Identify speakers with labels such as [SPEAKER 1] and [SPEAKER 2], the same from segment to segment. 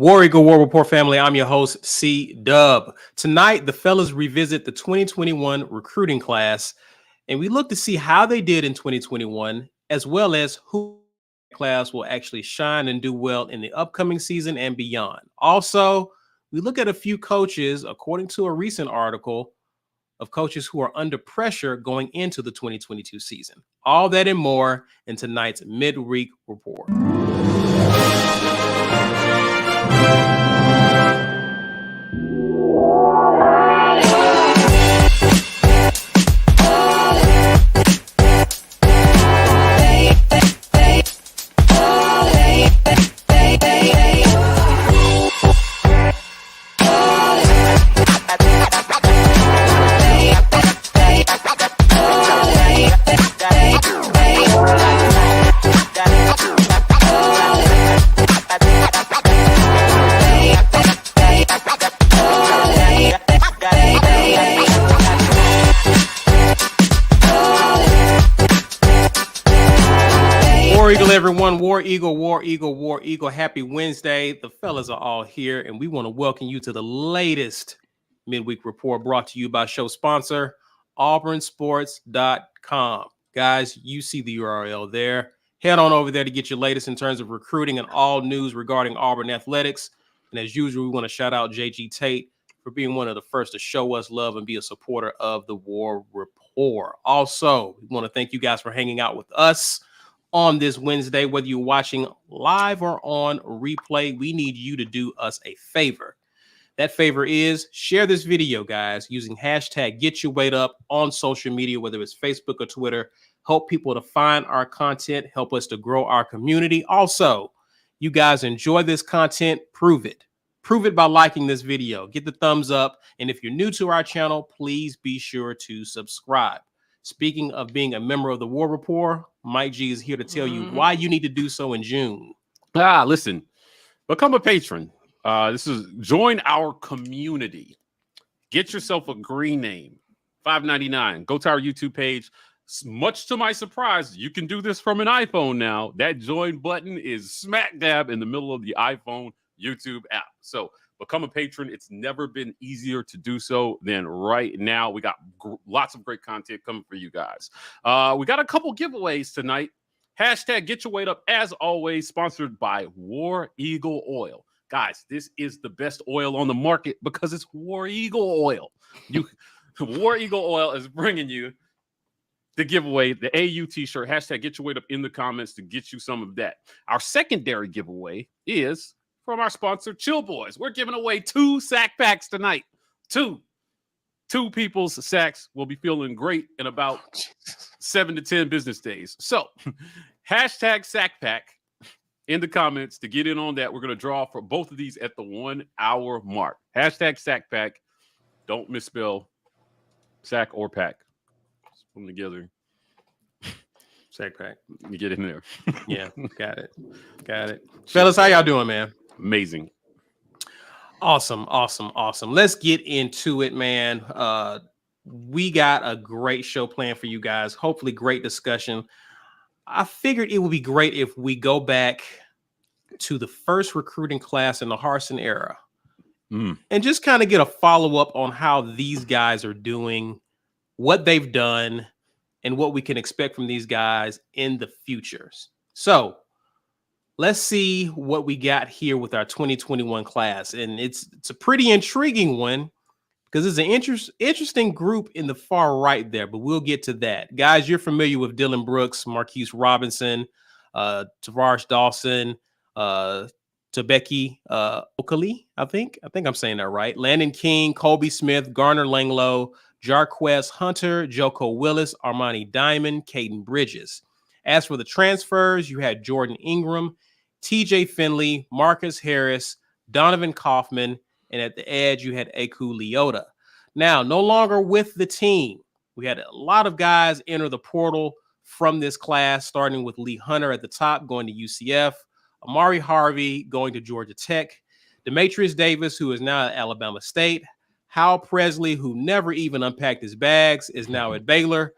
[SPEAKER 1] War Eagle War Rapport family, I'm your host, C Dub. Tonight, the fellas revisit the 2021 recruiting class, and we look to see how they did in 2021, as well as who class will actually shine and do well in the upcoming season and beyond. Also, we look at a few coaches, according to a recent article, of coaches who are under pressure going into the 2022 season. All that and more in tonight's midweek report. Everyone, War Eagle, War Eagle, War Eagle. Happy Wednesday. The fellas are all here, and we want to welcome you to the latest midweek report brought to you by show sponsor, auburnsports.com. Guys, you see the URL there. Head on over there to get your latest in terms of recruiting and all news regarding Auburn athletics. And as usual, we want to shout out JG Tate for being one of the first to show us love and be a supporter of the War Rapport. Also, we want to thank you guys for hanging out with us on this Wednesday, whether you're watching live or on replay. We need you to do us a favor. That favor is share this video, guys, using hashtag #GetYourWeightUp on social media, whether it's Facebook or Twitter. Help people to find our content, help us to grow our community. Also, you guys enjoy this content, prove it. Prove it by liking this video. Get the thumbs up. And if you're new to our channel, please be sure to subscribe. Speaking of being a member of the War Rapport, Mike G is here to tell you why you need to do so in June.
[SPEAKER 2] Listen, become a patron. This is join our community. Get yourself a green name, $5.99. Go to our YouTube page. Much to my surprise, you can do this from an iPhone now. That join button is smack dab in the middle of the iPhone YouTube app. So become a patron. It's never been easier to do so than right now. We got lots of great content coming for you guys. We got a couple giveaways tonight. Hashtag Get Your Weight Up, as always, sponsored by War Eagle Oil. Guys, this is the best oil on the market because it's War Eagle Oil. War Eagle Oil is bringing you the giveaway, the AU t-shirt. Hashtag Get Your Weight Up in the comments to get you some of that. Our secondary giveaway is from our sponsor, Chill Boys. We're giving away 2 sack packs tonight. Two people's sacks will be feeling great in about 7 to 10 business days. So, hashtag sack pack in the comments to get in on that. We're going to draw for both of these at the 1 hour mark. Hashtag sack pack. Don't misspell sack or pack. Just put them together.
[SPEAKER 1] Sack pack.
[SPEAKER 2] You get in there.
[SPEAKER 1] Yeah, got it. Fellas, how y'all doing, man?
[SPEAKER 2] Amazing.
[SPEAKER 1] Awesome. Let's get into it, man. We got a great show planned for you guys. Hopefully, great discussion. I figured it would be great if we go back to the first recruiting class in the Harsin era and just kind of get a follow-up on how these guys are doing, what they've done, and what we can expect from these guys in the futures. So, let's see what we got here with our 2021 class. And it's a pretty intriguing one because it's an interesting group in the far right there, but we'll get to that. Guys, you're familiar with Dylan Brooks, Marquise Robinson, Tavares Dawson, Tabeki Okali, I think I'm saying that right. Landon King, Colby Smith, Garner Langlow, Jarquez Hunter, Joko Willis, Armani Diamond, Caden Bridges. As for the transfers, you had Jordan Ingram, TJ Finley, Marcus Harris, Donovan Kaufman, and at the edge, you had Aku Leota. Now, no longer with the team. We had a lot of guys enter the portal from this class, starting with Lee Hunter at the top, going to UCF, Amari Harvey going to Georgia Tech, Demetrius Davis, who is now at Alabama State, Hal Presley, who never even unpacked his bags, is now at Baylor.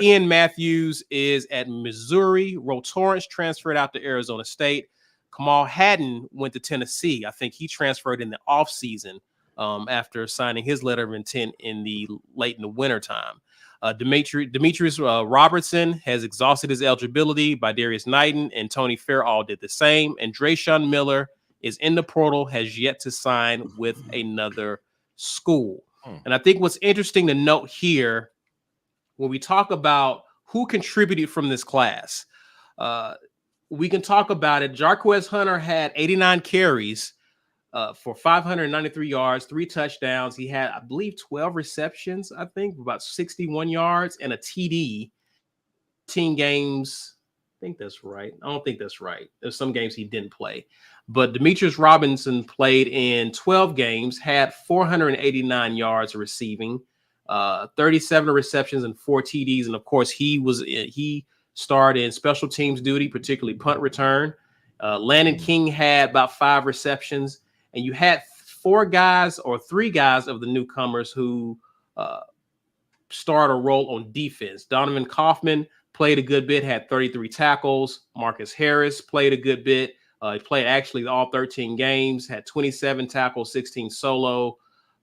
[SPEAKER 1] Ian Matthews is at Missouri. Ro Torrance transferred out to Arizona State. Kamal Haddon went to Tennessee. I think he transferred in the offseason after signing his letter of intent late in the wintertime. Demetrius Robertson has exhausted his eligibility. By Darius Knighton and Tony Fair all did the same. And Drayshawn Miller is in the portal, has yet to sign with another school. And I think what's interesting to note here, when we talk about who contributed from this class, we can talk about it. Jarquez Hunter had 89 carries for 593 yards, 3 touchdowns. He had, I believe, 12 receptions, I think, about 61 yards and a TD. 10 games. I think that's right. I don't think that's right. There's some games he didn't play. But Demetrius Robinson played in 12 games, had 489 yards receiving, 37 receptions and 4 TDs. And of course, he starred in special teams duty, particularly punt return. Landon King had about 5 receptions. And you had 3 guys of the newcomers who started a role on defense. Donovan Kaufman played a good bit, had 33 tackles. Marcus Harris played a good bit. He played actually all 13 games, had 27 tackles, 16 solo.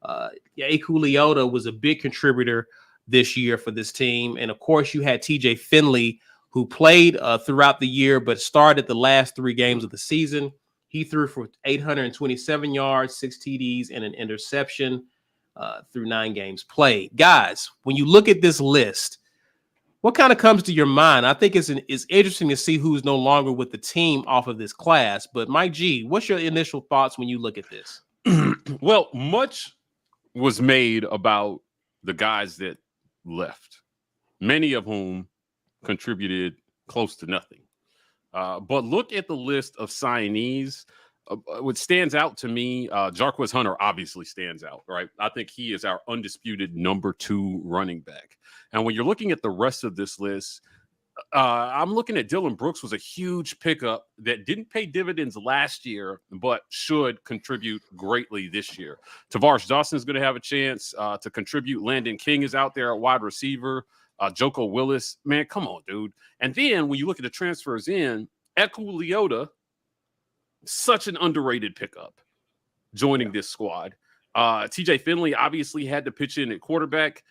[SPEAKER 1] Aku Leota was a big contributor this year for this team. And of course, you had TJ Finley, who played throughout the year, but started the last 3 games of the season. He threw for 827 yards, 6 TDs, and an interception through 9 games played. Guys, when you look at this list, what kind of comes to your mind? I think it's interesting to see who's no longer with the team off of this class. But Mike G, what's your initial thoughts when you look at this?
[SPEAKER 2] Well, much was made about the guys that left, many of whom contributed close to nothing. But look at the list of signees. What stands out to me, Jarquez Hunter obviously stands out, right? I think he is our undisputed number 2 running back. And when you're looking at the rest of this list, I'm looking at Dylan Brooks was a huge pickup that didn't pay dividends last year, but should contribute greatly this year. Tavares Dawson is going to have a chance to contribute. Landon King is out there at wide receiver. Joko Willis, man, come on, dude. And then when you look at the transfers in, Aku Leota, such an underrated pickup joining this squad. TJ Finley obviously had to pitch in at quarterback.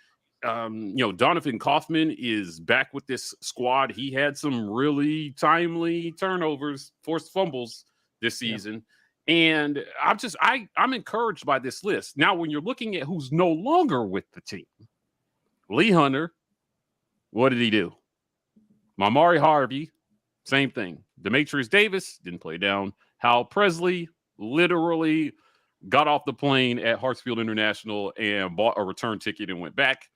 [SPEAKER 2] Donovan Kaufman is back with this squad. He had some really timely turnovers, forced fumbles this season. Yeah. And I'm encouraged by this list. Now, when you're looking at who's no longer with the team, Lee Hunter, what did he do? Mamari Harvey, same thing. Demetrius Davis didn't play down. Hal Presley literally got off the plane at Hartsfield International and bought a return ticket and went back.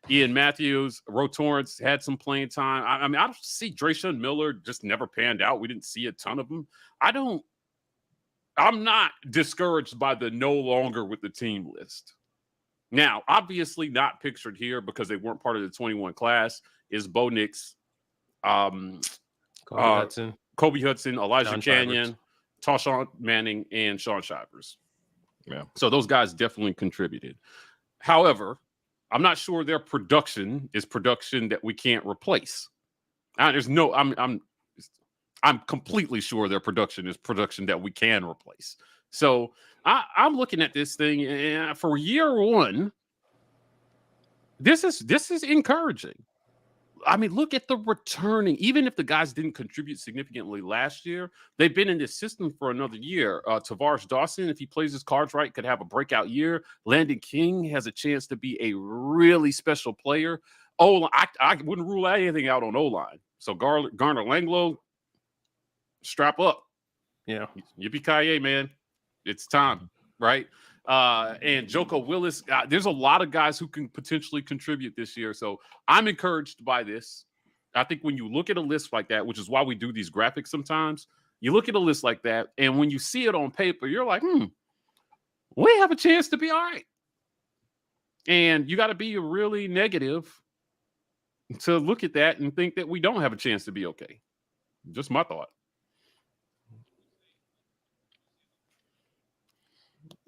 [SPEAKER 2] Ian Matthews, Ro Torrance had some playing time. I don't see Drayshawn Miller just never panned out. We didn't see a ton of them. I'm not discouraged by the no longer with the team list. Now, obviously not pictured here because they weren't part of the 21 class is Bo Nix, Kobe Hudson, Elijah
[SPEAKER 1] Sean
[SPEAKER 2] Canyon, Tashawn Manning, and Sean Shivers. Yeah. So those guys definitely contributed. However, I'm not sure their production is production that we can't replace. I'm completely sure their production is production that we can replace. So I'm looking at this thing, and for year one, this is encouraging. I mean, look at the returning. Even if the guys didn't contribute significantly last year, they've been in this system for another year. Tavares Dawson, if he plays his cards right, could have a breakout year. Landon King has a chance to be a really special player. I wouldn't rule anything out on O-line. So Garner Langlow, strap up.
[SPEAKER 1] Yeah.
[SPEAKER 2] Yippee-ki-yay, man. It's time, right? And Joko Willis, there's a lot of guys who can potentially contribute this year. So I'm encouraged by this. I think when you look at a list like that, which is why we do these graphics sometimes, you look at a list like that, and when you see it on paper, you're like, we have a chance to be all right. And you got to be really negative to look at that and think that we don't have a chance to be okay. Just my thought.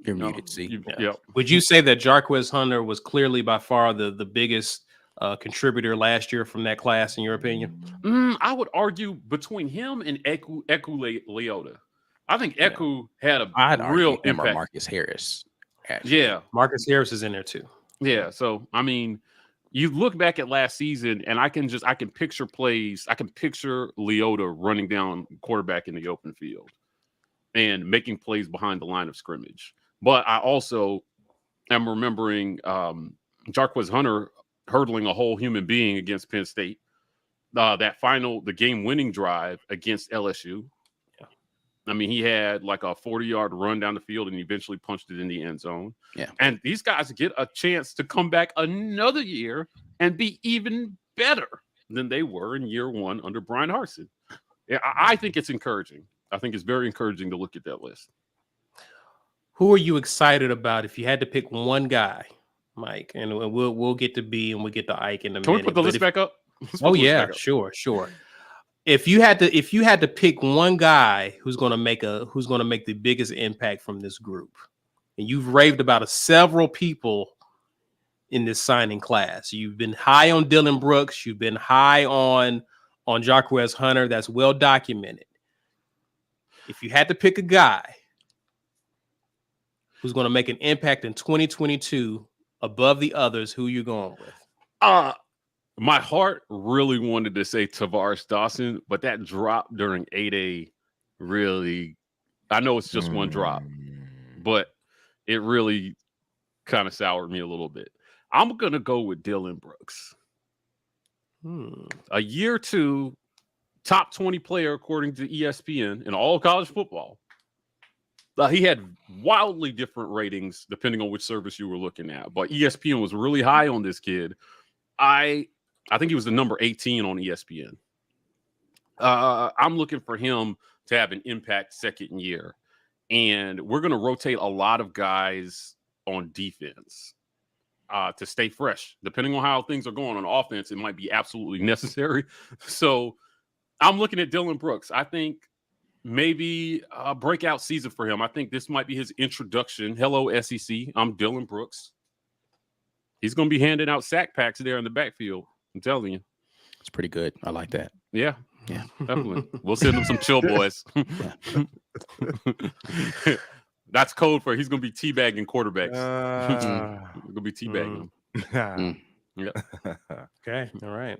[SPEAKER 3] You're muted, see.
[SPEAKER 2] Yeah.
[SPEAKER 1] Would you say that Jarquez Hunter was clearly by far the biggest contributor last year from that class, in your opinion?
[SPEAKER 2] I would argue between him and Eku Leota. I think Eku had a
[SPEAKER 3] I'd
[SPEAKER 2] real
[SPEAKER 3] argue him or
[SPEAKER 2] impact.
[SPEAKER 3] Marcus Harris. Actually.
[SPEAKER 2] Yeah.
[SPEAKER 1] Marcus Harris is in there too.
[SPEAKER 2] Yeah. So, I mean, you look back at last season, and I can picture plays. I can picture Leota running down quarterback in the open field and making plays behind the line of scrimmage. But I also am remembering Jarquez Hunter hurdling a whole human being against Penn State. The game-winning drive against LSU.
[SPEAKER 1] Yeah.
[SPEAKER 2] I mean, he had like a 40-yard run down the field and eventually punched it in the end zone.
[SPEAKER 3] Yeah.
[SPEAKER 2] And these guys get a chance to come back another year and be even better than they were in year one under Brian Harsin. Yeah, I think it's encouraging. I think it's very encouraging to look at that list.
[SPEAKER 1] Who are you excited about if you had to pick one guy, Mike? And we'll get to B and we'll get to Ike in a minute.
[SPEAKER 2] Can we put the list back up?
[SPEAKER 1] Oh yeah, sure. If you had to pick one guy who's going to make the biggest impact from this group, and you've raved about several people in this signing class. You've been high on Dylan Brooks. You've been high on Jarquez Hunter. That's well documented. If you had to pick a guy who's going to make an impact in 2022 above the others, who you going with?
[SPEAKER 2] My heart really wanted to say Tavares Dawson, but that drop during 8A really, I know it's just one drop, but it really kind of soured me a little bit. I'm going to go with Dylan Brooks. A year two, top 20 player according to ESPN in all college football. He had wildly different ratings depending on which service you were looking at, but ESPN was really high on this kid. I think he was the number 18 on ESPN. I'm looking for him to have an impact second year, and we're going to rotate a lot of guys on defense to stay fresh. Depending on how things are going on offense, it might be absolutely necessary. So I'm looking at Dylan Brooks. I think maybe a breakout season for him. I think this might be his introduction. Hello, SEC. I'm Dylan Brooks. He's going to be handing out sack packs there in the backfield. I'm telling you.
[SPEAKER 3] It's pretty good. I like that.
[SPEAKER 2] Yeah.
[SPEAKER 3] Yeah.
[SPEAKER 2] Definitely. We'll send him some chill boys. That's code for he's going to be teabagging quarterbacks. He's going to be teabagging them. Yeah.
[SPEAKER 1] Okay. All right.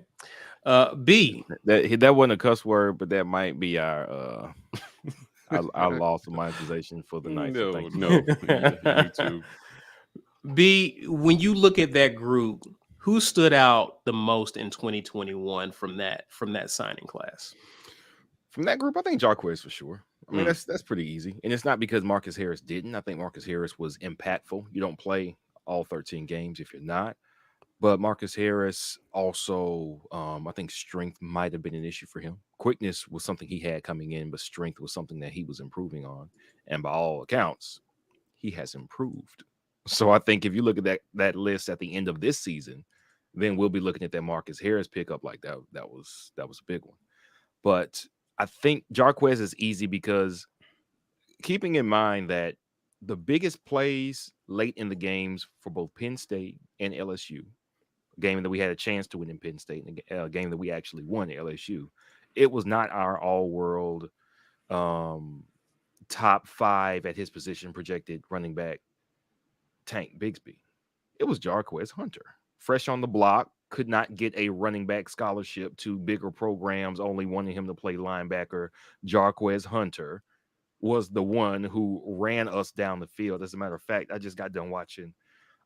[SPEAKER 1] B.
[SPEAKER 4] That wasn't a cuss word, but that might be our loss of monetization for the night.
[SPEAKER 2] No,
[SPEAKER 4] so thank you.
[SPEAKER 2] no. YouTube.
[SPEAKER 1] B, when you look at that group, who stood out the most in 2021 from that signing class?
[SPEAKER 4] From that group, I think Jarquez for sure. I mean, that's pretty easy. And it's not because Marcus Harris didn't. I think Marcus Harris was impactful. You don't play all 13 games if you're not. But Marcus Harris also, I think strength might have been an issue for him. Quickness was something he had coming in, but strength was something that he was improving on. And by all accounts, he has improved. So I think if you look at that list at the end of this season, then we'll be looking at that Marcus Harris pickup like that. That was a big one. But I think Jarquez is easy because keeping in mind that the biggest plays late in the games for both Penn State and LSU, a game that we had a chance to win in Penn State, and a game that we actually won at LSU, it was not our all-world top 5 at his position projected running back Tank Bigsby. It was Jarquez Hunter, fresh on the block, could not get a running back scholarship to bigger programs, only wanting him to play linebacker. Jarquez Hunter was the one who ran us down the field. As a matter of fact, I just got done watching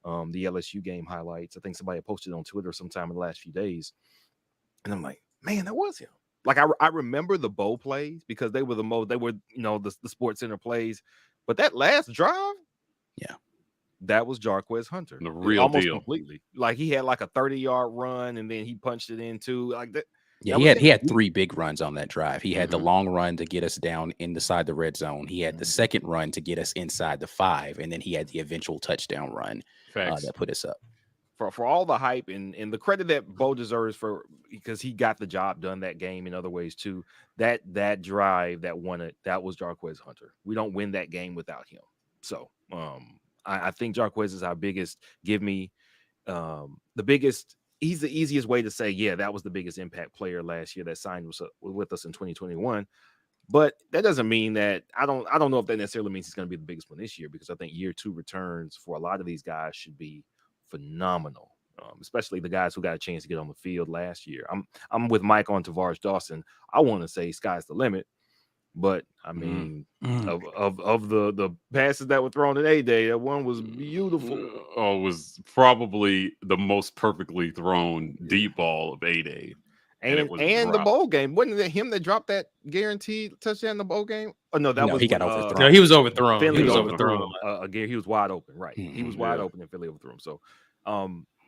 [SPEAKER 4] the LSU game highlights. I think somebody posted on Twitter sometime in the last few days. And I'm like, man, that was him. Like, I remember the bowl plays because they were the Sports Center plays. But that last drive,
[SPEAKER 3] yeah,
[SPEAKER 4] that was Jarquez Hunter.
[SPEAKER 2] The real
[SPEAKER 4] almost
[SPEAKER 2] deal.
[SPEAKER 4] Completely. Like, he had like a 30-yard run and then he punched it into like that.
[SPEAKER 3] Yeah, he had 3 big runs on that drive. He had the long run to get us down inside the red zone. He had the second run to get us inside the 5, and then he had the eventual touchdown run that put us up.
[SPEAKER 4] For all the hype and the credit that Bo deserves for, because he got the job done that game in other ways too. That drive that won it, that was Jarquez Hunter. We don't win that game without him. So I think Jarquez is our biggest. Give me the biggest. He's the easiest way to say, yeah, that was the biggest impact player last year that signed with us in 2021. But that doesn't mean that I don't know if that necessarily means he's going to be the biggest one this year, because I think year 2 returns for a lot of these guys should be phenomenal, especially the guys who got a chance to get on the field last year. I'm with Mike on Tavares Dawson. I want to say sky's the limit, but I mean, of the passes that were thrown at A-Day, that one was beautiful.
[SPEAKER 2] Oh, it was probably the most perfectly thrown deep ball of A-Day.
[SPEAKER 4] And the bowl game, wasn't it him that dropped that guaranteed touchdown in the bowl game? Oh no, that was
[SPEAKER 3] he got overthrown.
[SPEAKER 1] No, he was overthrown.
[SPEAKER 4] Finley
[SPEAKER 1] He was
[SPEAKER 4] overthrown.
[SPEAKER 1] overthrown.
[SPEAKER 4] Again, he was wide open, right? He was wide open, and Philly overthrew him. So,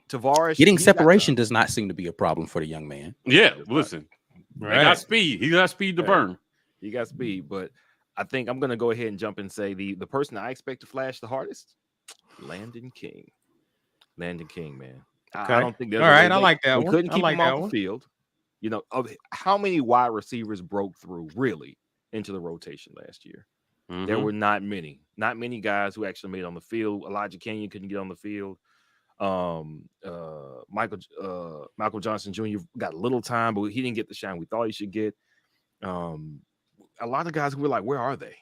[SPEAKER 4] Tavares
[SPEAKER 3] getting separation does not seem to be a problem for the young man.
[SPEAKER 2] Yeah, listen, he got speed. He got speed to burn.
[SPEAKER 4] He got speed, but I think I'm going to go ahead and jump and say the person I expect to flash the hardest, Landon King. Landon King, man.
[SPEAKER 1] Okay.
[SPEAKER 4] I don't think there's
[SPEAKER 1] all right. I like that one.
[SPEAKER 4] Couldn't keep him off
[SPEAKER 1] one.
[SPEAKER 4] the field. You know, how many wide receivers broke through really into the rotation last year? There were not many guys who actually made it on the field. Elijah Kenyon couldn't get on the field. Michael Johnson Jr. got a little time, but he didn't get the shine we thought he should get. A lot of guys who were like, where are they?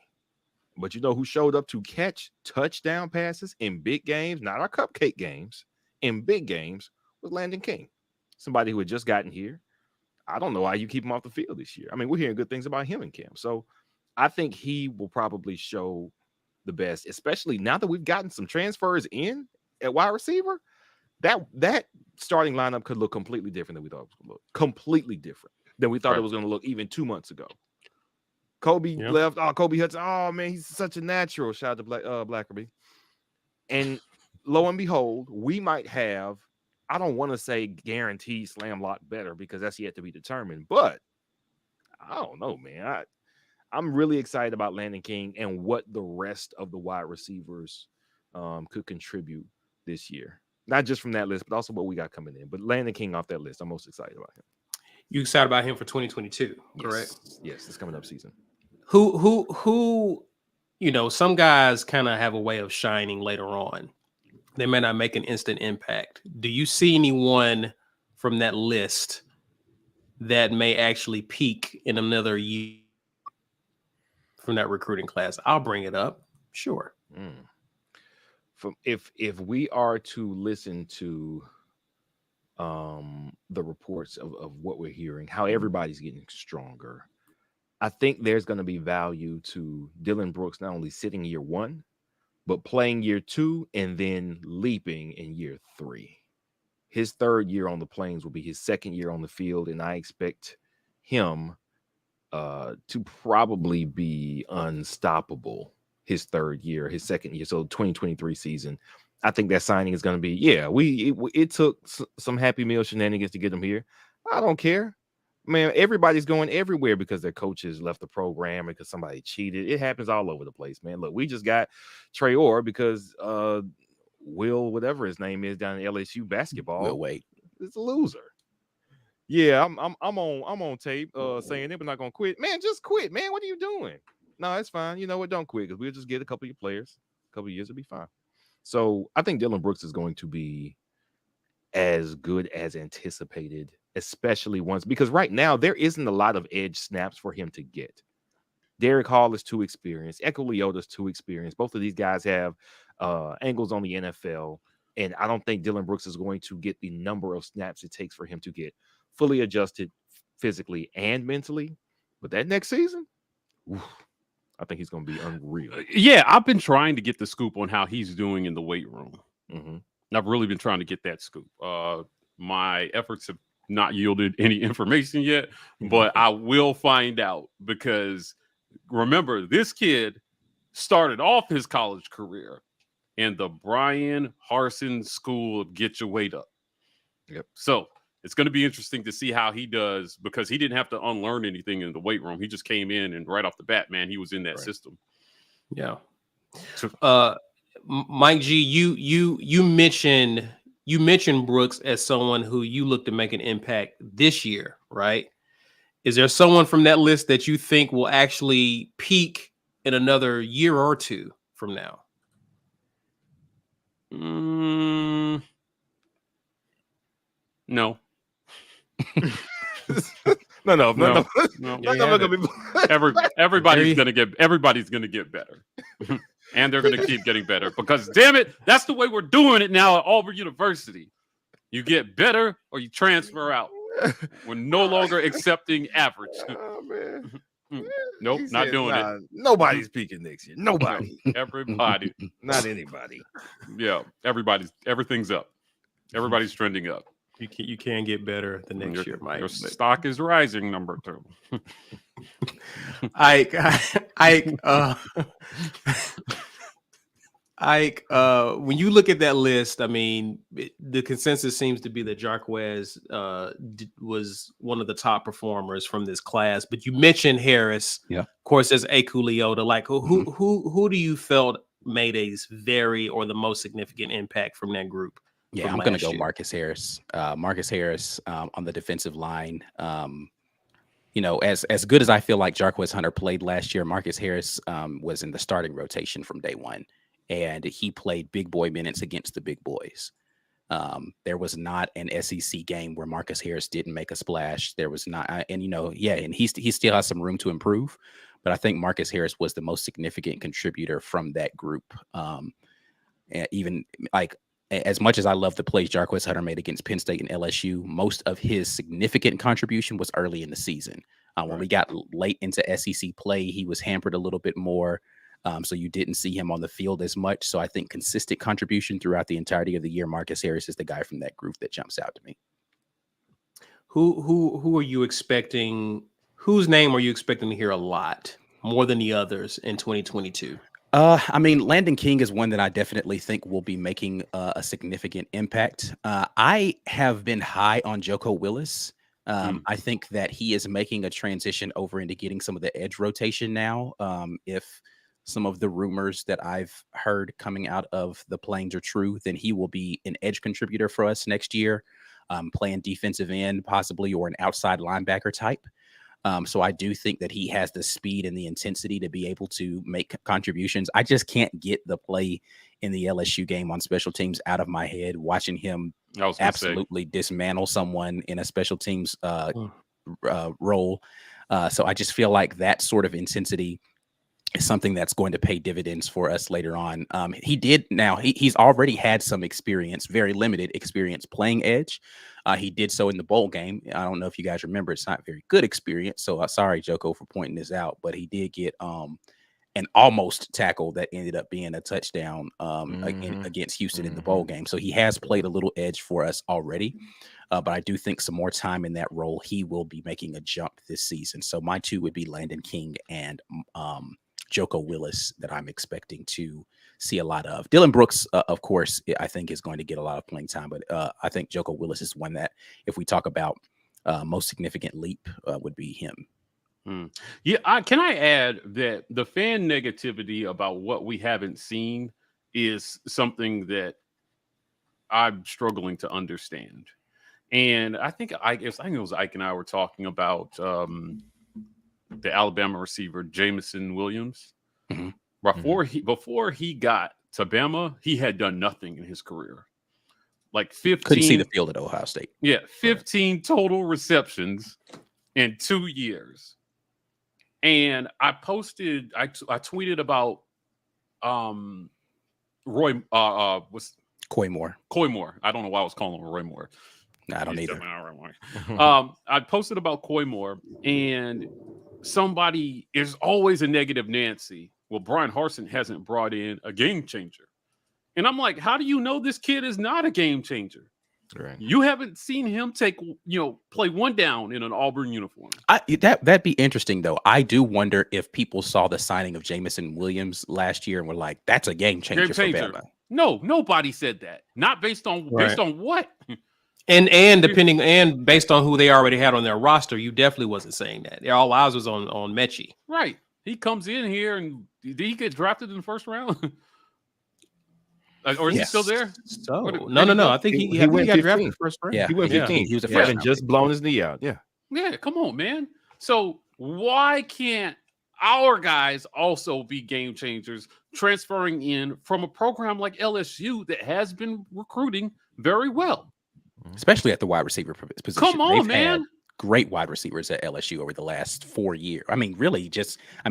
[SPEAKER 4] But you know who showed up to catch touchdown passes in big games, not our cupcake games, in big games, was Landon King. Somebody who had just gotten here. I don't know why you keep him off the field this year. I mean, we're hearing good things about him in camp. So I think he will probably show the best, especially now that we've gotten some transfers in at wide receiver. That starting lineup could look completely different than we thought it was going to look. Completely different than we thought it was going to look even 2 months ago. Kobe left. Oh, Kobe Hudson. Oh, man, he's such a natural. Shout out to Blackerby. And lo and behold, we might have, I don't want to say guaranteed slam lock better because that's yet to be determined. But I don't know, man. I'm really excited about Landon King and what the rest of the wide receivers could contribute this year. Not just from that list, but also what we got coming in. But Landon King off that list, I'm most excited about him.
[SPEAKER 1] You excited about him for 2022, correct?
[SPEAKER 4] Yes, this coming up season.
[SPEAKER 1] Who, you know, some guys kind of have a way of shining later on. They may not make an instant impact. Do you see anyone from that list that may actually peak in another year from that recruiting class? I'll bring it up. Sure.
[SPEAKER 4] If we are to listen to the reports of what we're hearing, how everybody's getting stronger, I think there's going to be value to Dylan Brooks not only sitting year 1, but playing year 2 and then leaping in year 3. His 3rd year on the Plains will be his 2nd year on the field, and I expect him to probably be unstoppable his 3rd year, his 2nd year. So 2023 season, I think that signing is going to be, it took some Happy Meal shenanigans to get him here. I don't care. Man, everybody's going everywhere because their coaches left the program, because somebody cheated. It happens all over the place, man. Look, we just got Trey Orr because Will, whatever his name is, down in LSU basketball.
[SPEAKER 3] Will Wade.
[SPEAKER 4] It's a loser. Yeah, I'm on tape saying it, but not gonna quit. Man, just quit, man. What are you doing? No, it's fine. You know what? Don't quit, because we'll just get a couple of your players. A couple of years, it'll be fine. So I think Dylan Brooks is going to be as good as anticipated, especially once, because right now there isn't a lot of edge snaps for him to get. Derek Hall is too experienced. Echo Leota's too experienced. Both of these guys have angles on the NFL, and I don't think Dylan Brooks is going to get the number of snaps it takes for him to get fully adjusted physically and mentally. But that next season, I think he's going to be unreal.
[SPEAKER 2] Yeah, I've been trying to get the scoop on how he's doing in the weight room. I've really been trying to get that scoop. My efforts have not yielded any information yet, but I will find out, because remember, this kid started off his college career in the Brian Harsin School of Get Your Weight Up.
[SPEAKER 4] Yep.
[SPEAKER 2] So it's going to be interesting to see how he does, because he didn't have to unlearn anything in the weight room. He just came in, and right off the bat, man, he was in that system.
[SPEAKER 1] Yeah. Mike G, you mentioned Brooks as someone who you look to make an impact this year, right? Is there someone from that list that you think will actually peak in another year or two from now?
[SPEAKER 2] No.
[SPEAKER 4] No.
[SPEAKER 2] Yeah. Everybody's
[SPEAKER 1] Very-
[SPEAKER 2] gonna get better. And they're gonna keep getting better because damn it, that's the way we're doing it now at Auburn University. You get better or you transfer out. We're no longer accepting average.
[SPEAKER 4] Oh, man.
[SPEAKER 2] Nope,
[SPEAKER 4] He
[SPEAKER 2] not
[SPEAKER 4] said,
[SPEAKER 2] doing
[SPEAKER 4] nah, Nobody's peaking next year. Nobody.
[SPEAKER 2] it. Everybody.
[SPEAKER 4] Not anybody.
[SPEAKER 2] Yeah, everything's up. Everybody's trending up.
[SPEAKER 1] You can get better the next year, Mike.
[SPEAKER 2] Your
[SPEAKER 1] but-
[SPEAKER 2] stock is rising, number 2.
[SPEAKER 1] Ike, when you look at that list, I mean, the consensus seems to be that Jarquez was one of the top performers from this class. But you mentioned Harris,
[SPEAKER 3] Yeah.
[SPEAKER 1] Of course, there's Aku Leota. Like, who do you felt made a very or the most significant impact from that group?
[SPEAKER 3] Yeah,
[SPEAKER 1] from
[SPEAKER 3] I'm going to
[SPEAKER 1] last
[SPEAKER 3] go
[SPEAKER 1] year?
[SPEAKER 3] Marcus Harris. Marcus Harris on the defensive line. You know, as good as I feel like Jarquez Hunter played last year, Marcus Harris was in the starting rotation from day one, and he played big boy minutes against the big boys. There was not an SEC game where Marcus Harris didn't make a splash. There was not, and you know, yeah, and he still has some room to improve, but I think Marcus Harris was the most significant contributor from that group. Even like, as much as I love the plays Jarquez Hunter made against Penn State and LSU, most of his significant contribution was early in the season. When we got late into SEC play, he was hampered a little bit more. So you didn't see him on the field as much. So I think consistent contribution throughout the entirety of the year, Marcus Harris is the guy from that group that jumps out to me.
[SPEAKER 1] Who are you expecting? Whose name are you expecting to hear a lot more than the others in 2022?
[SPEAKER 3] I mean, Landon King is one that I definitely think will be making a significant impact. I have been high on Joko Willis. I think that he is making a transition over into getting some of the edge rotation now. If some of the rumors that I've heard coming out of the Plains are true, then he will be an edge contributor for us next year, playing defensive end possibly, or an outside linebacker type. So I do think that he has the speed and the intensity to be able to make contributions. I just can't get the play in the LSU game on special teams out of my head, watching him absolutely dismantle someone in a special teams role. So I just feel like that sort of intensity is something that's going to pay dividends for us later on. He's already had some experience, very limited experience playing edge. He did so in the bowl game. I don't know if you guys remember, it's not very good experience. So sorry, Joko, for pointing this out, but he did get an almost tackle that ended up being a touchdown against Houston in the bowl game. So he has played a little edge for us already. But I do think some more time in that role, he will be making a jump this season. So my two would be Landon King and Joko Willis that I'm expecting to see a lot of. Dylan Brooks, of course, I think is going to get a lot of playing time, but I think Joko Willis is one that, if we talk about most significant leap, would be him.
[SPEAKER 2] Yeah, can I add that the fan negativity about what we haven't seen is something that I'm struggling to understand. And I think it was Ike and I were talking about the Alabama receiver Jamison Williams.
[SPEAKER 3] Mm-hmm.
[SPEAKER 2] Before he got to Bama, he had done nothing in his career. Like 15.
[SPEAKER 3] Couldn't see the field at Ohio State.
[SPEAKER 2] Yeah, 15 total receptions in 2 years. And I tweeted about
[SPEAKER 3] Coy Moore.
[SPEAKER 2] I don't know why I was calling him Roy Moore.
[SPEAKER 3] No, I don't either.
[SPEAKER 2] I posted about Coy Moore, and somebody is always a negative Nancy. Well, Brian Harsin hasn't brought in a game changer. And I'm like, how do you know this kid is not a game changer?
[SPEAKER 4] Right.
[SPEAKER 2] You haven't seen him play one down in an Auburn uniform.
[SPEAKER 3] That'd be interesting, though. I do wonder if people saw the signing of Jamison Williams last year and were like, that's a game changer. For Bama.
[SPEAKER 2] No, nobody said that. Not based on what?
[SPEAKER 1] And based on who they already had on their roster, you definitely wasn't saying that. All eyes was on Mechie.
[SPEAKER 2] Right. He comes in here, and did he get drafted in the first round? Or is he still there?
[SPEAKER 1] So no. I think he got drafted first round.
[SPEAKER 3] Yeah,
[SPEAKER 4] he went 15.
[SPEAKER 3] He was a
[SPEAKER 4] first round. Just blown his knee out. Yeah.
[SPEAKER 2] Yeah, come on, man. So why can't our guys also be game changers, transferring in from a program like LSU that has been recruiting very well?
[SPEAKER 3] Especially at the wide receiver position.
[SPEAKER 2] Come on, man.
[SPEAKER 3] great wide receivers at LSU over the last 4 years. I mean, really,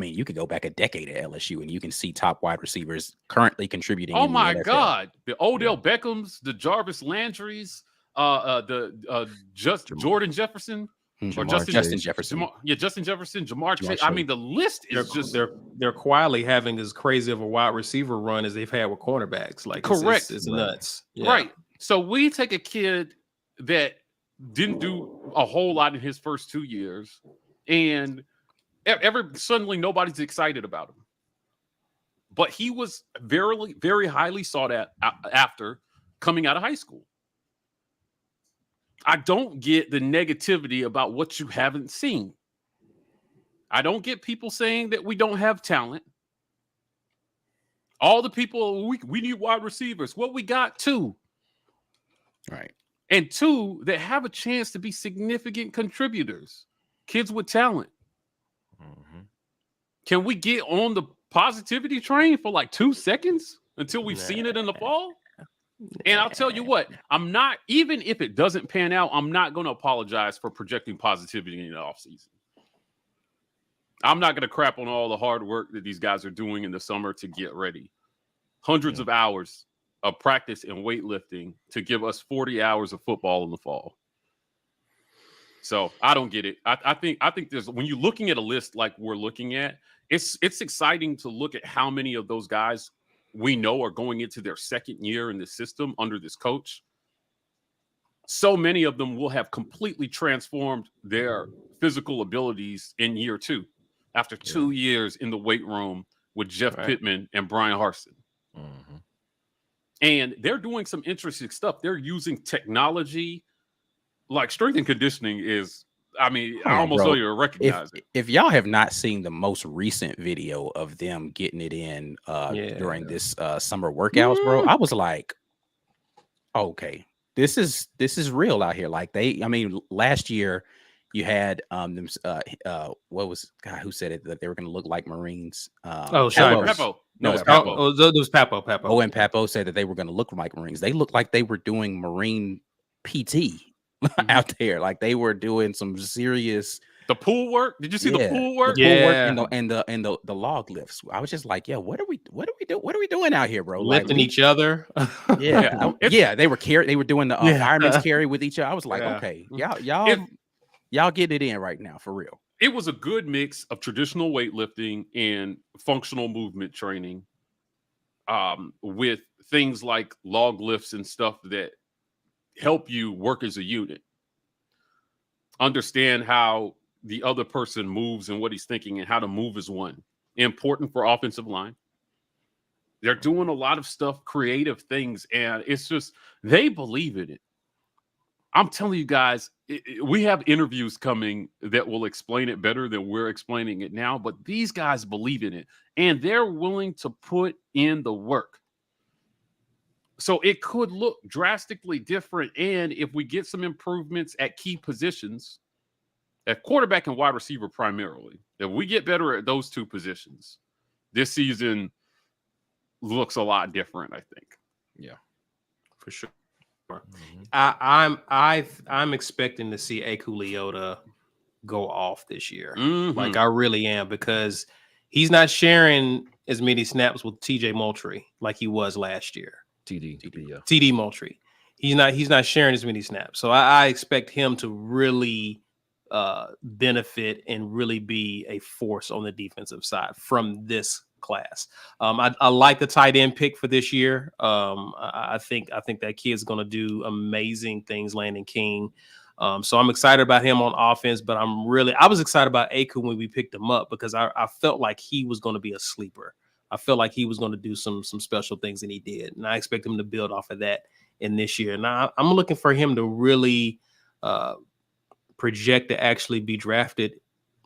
[SPEAKER 3] you could go back a decade at LSU and you can see top wide receivers currently contributing.
[SPEAKER 2] Oh
[SPEAKER 3] in the
[SPEAKER 2] my
[SPEAKER 3] NFL.
[SPEAKER 2] God, the Odell Beckhams, the Jarvis Landrys, Jordan Jefferson. Or
[SPEAKER 3] Justin Jefferson.
[SPEAKER 2] Justin Jefferson, Jamar Chase. I mean, the list is
[SPEAKER 1] they're quietly having as crazy of a wide receiver run as they've had with cornerbacks. Like,
[SPEAKER 2] correct,
[SPEAKER 1] it's nuts. Yeah.
[SPEAKER 2] Right. So we take a kid that didn't do a whole lot in his first 2 years, and suddenly nobody's excited about him. But he was very, very highly sought after coming out of high school. I don't get the negativity about what you haven't seen. I don't get people saying that we don't have talent. All the people, we need wide receivers. What we got, 2.
[SPEAKER 3] Right.
[SPEAKER 2] And 2 that have a chance to be significant contributors. Kids with talent.
[SPEAKER 4] Mm-hmm.
[SPEAKER 2] Can we get on the positivity train for like 2 seconds until we've seen it in the fall? And I'll tell you what, I'm not, even if it doesn't pan out, I'm not going to apologize for projecting positivity in the offseason. I'm not going to crap on all the hard work that these guys are doing in the summer to get ready. Hundreds of hours of practice and weightlifting to give us 40 hours of football in the fall. So I don't get it. I think there's, when you're looking at a list like we're looking at, it's exciting to look at how many of those guys we know are going into their second year in the system under this coach. So many of them will have completely transformed their physical abilities in year 2 after 2 years in the weight room with Jeff Pittman and Brian Harsin.
[SPEAKER 4] Mm-hmm.
[SPEAKER 2] And they're doing some interesting stuff. They're using technology, like strength and conditioning is, I mean, I almost know you recognize it.
[SPEAKER 3] If y'all have not seen the most recent video of them getting it in during this summer workouts, bro, I was like, okay, this is real out here. Like last year you had them what was guy who said it, that they were going to look like Marines?
[SPEAKER 2] Papo.
[SPEAKER 1] No, it was Papo.
[SPEAKER 3] And Papo said that they were going to look like Marines. They looked like they were doing Marine PT out there. Like they were doing some serious
[SPEAKER 2] the pool work. Did you see the pool work?
[SPEAKER 3] The pool work and the log lifts. I was just like, yeah, what are we doing out here, bro?
[SPEAKER 1] Lifting each other.
[SPEAKER 3] They were doing the fireman's carry with each other. I was like, okay, y'all get it in right now for real.
[SPEAKER 2] It was a good mix of traditional weightlifting and functional movement training, with things like log lifts and stuff that help you work as a unit. Understand how the other person moves and what he's thinking and how to move as one. Important for offensive line. They're doing a lot of stuff, creative things, and it's just, they believe in it. I'm telling you guys, we have interviews coming that will explain it better than we're explaining it now, but these guys believe in it, and they're willing to put in the work. So it could look drastically different, and if we get some improvements at key positions, at quarterback and wide receiver primarily, if we get better at those 2 positions, this season looks a lot different, I think.
[SPEAKER 1] Yeah, for sure. Mm-hmm. I'm expecting to see Aku Leota go off this year. Mm-hmm. Like I really am, because he's not sharing as many snaps with TJ Moultrie like he was last year. TD Moultrie. He's not sharing as many snaps. So I expect him to really benefit and really be a force on the defensive side from this class. I like the tight end pick for this year. I think that kid's going to do amazing things, Landon King. So I'm excited about him on offense, but I was excited about Aku when we picked him up, because I felt like he was going to be a sleeper. I felt like he was going to do some special things, and he did. And I expect him to build off of that in this year. Now I'm looking for him to really project to actually be drafted,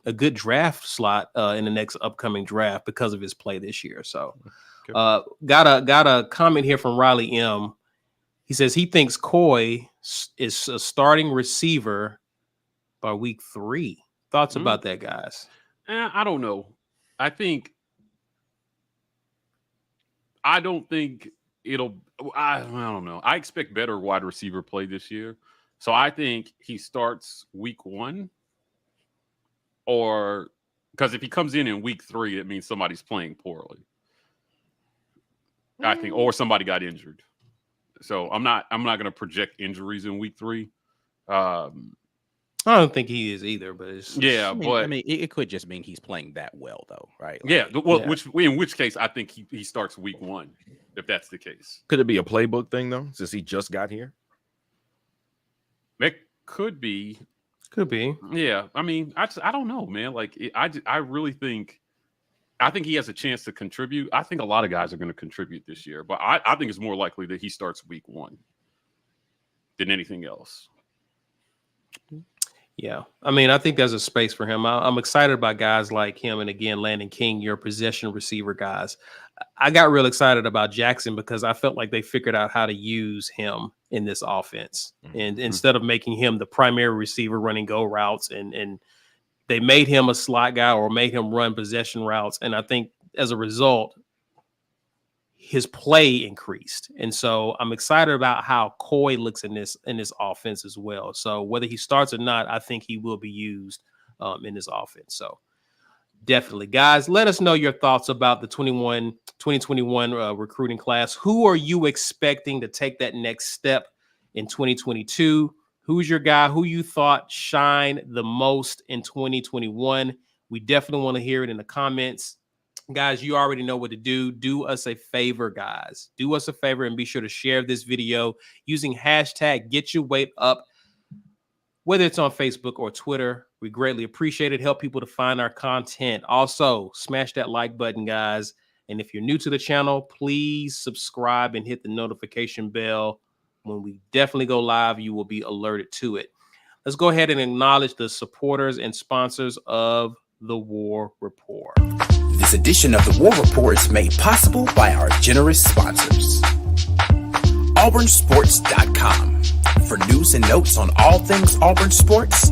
[SPEAKER 1] a good draft slot in the next upcoming draft because of his play this year. So got a comment here from Riley M. He says he thinks Coy is a starting receiver by week 3. Thoughts about that, guys?
[SPEAKER 2] I don't know. I don't think I don't know. I expect better wide receiver play this year. So I think he starts week 1, or because if he comes in week 3, it means somebody's playing poorly. I think, or somebody got injured. So I'm not going to project injuries in week 3.
[SPEAKER 1] I don't think he is either, but it's
[SPEAKER 2] yeah,
[SPEAKER 3] I mean, it could just mean he's playing that well, though, right?
[SPEAKER 2] Yeah, well, in which case I think he starts week 1, if that's the case.
[SPEAKER 4] Could it be a playbook thing though, since he just got here?
[SPEAKER 2] It could be.
[SPEAKER 1] Could be.
[SPEAKER 2] Yeah, I mean, I don't know, man. Like, I really think, I think he has a chance to contribute. I think a lot of guys are going to contribute this year, but I think it's more likely that he starts week 1 than anything else.
[SPEAKER 1] Yeah, I mean, I think there's a space for him. I'm excited about guys like him, and again, Landon King, your possession receiver guys. I got real excited about Jackson because I felt like they figured out how to use him in this offense, and instead of making him the primary receiver running go routes, and they made him a slot guy or made him run possession routes, and I think as a result, his play increased. And so I'm excited about how Coy looks in this offense as well. So whether he starts or not, I think he will be used in this offense. So definitely, guys, let us know your thoughts about the 2021 recruiting class. Who are you expecting to take that next step in 2022? Who's your guy? Who you thought shined the most in 2021? We definitely want to hear it in the comments. Guys, you already know what to do. Do us a favor, guys. Do us a favor and be sure to share this video using hashtag #GetYourWeight whether it's on Facebook or Twitter. We greatly appreciate it. Help people to find our content. Also, smash that like button, guys. And if you're new to the channel, please subscribe and hit the notification bell. When we definitely go live, you will be alerted to it. Let's go ahead and acknowledge the supporters and sponsors of the War Rapport.
[SPEAKER 3] This edition of the War Rapport is made possible by our generous sponsors. AuburnSports.com. For news and notes on all things Auburn Sports,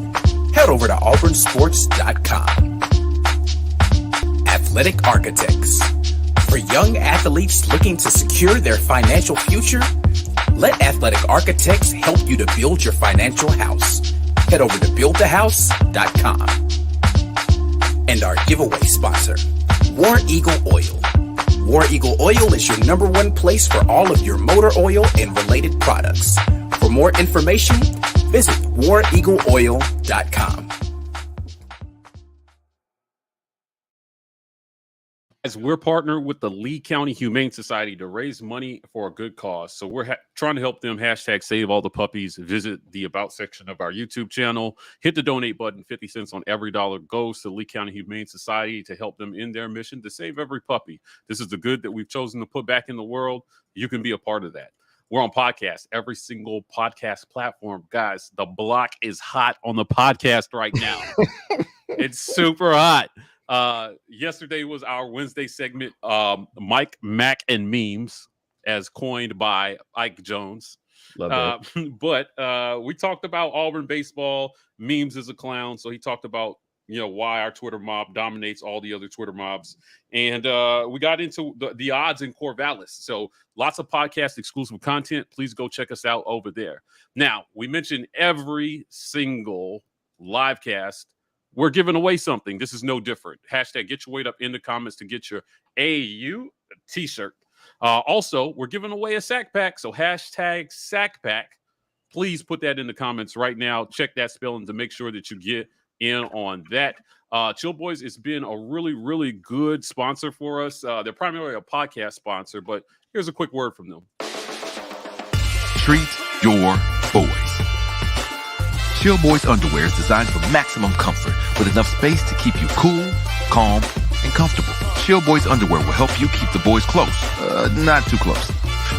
[SPEAKER 3] head over to AuburnSports.com. Athletic Architects. For young athletes looking to secure their financial future, let Athletic Architects help you to build your financial house. Head over to BuildAHouse.com. And our giveaway sponsor, War Eagle Oil. War Eagle Oil is your #1 place for all of your motor oil and related products. For more information, visit wareagleoil.com.
[SPEAKER 2] As we're partnered with the Lee County Humane Society to raise money for a good cause. So we're trying to help them. Hashtag save all the puppies. Visit the about section of our YouTube channel. Hit the donate button. 50 cents on every dollar goes to Lee County Humane Society to help them in their mission to save every puppy. This is the good that we've chosen to put back in the world. You can be a part of that. We're on podcast, every single podcast platform. Guys, the block is hot on the podcast right now. It's super hot. Yesterday was our Wednesday segment, Mike, Mac, and Memes, as coined by Ike Jones.
[SPEAKER 4] Love that.
[SPEAKER 2] But we talked about Auburn baseball. Memes is a clown, so he talked about why our Twitter mob dominates all the other Twitter mobs, and we got into the odds in Corvallis. So lots of podcast exclusive content. Please go check us out over there. Now, we mentioned every single live cast. We're giving away something. This is no different. Hashtag get your weight up in the comments to get your AU t-shirt. Also, we're giving away a sack pack. So hashtag sack pack. Please put that in the comments right now. Check that spelling to make sure that you get in on that. Chill Boys has been a really, really good sponsor for us. They're primarily a podcast sponsor, but here's a quick word from them.
[SPEAKER 5] Treat your boys. Chill Boys underwear is designed for maximum comfort with enough space to keep you cool, calm, and comfortable. Chill Boys underwear will help you keep the boys close, not too close.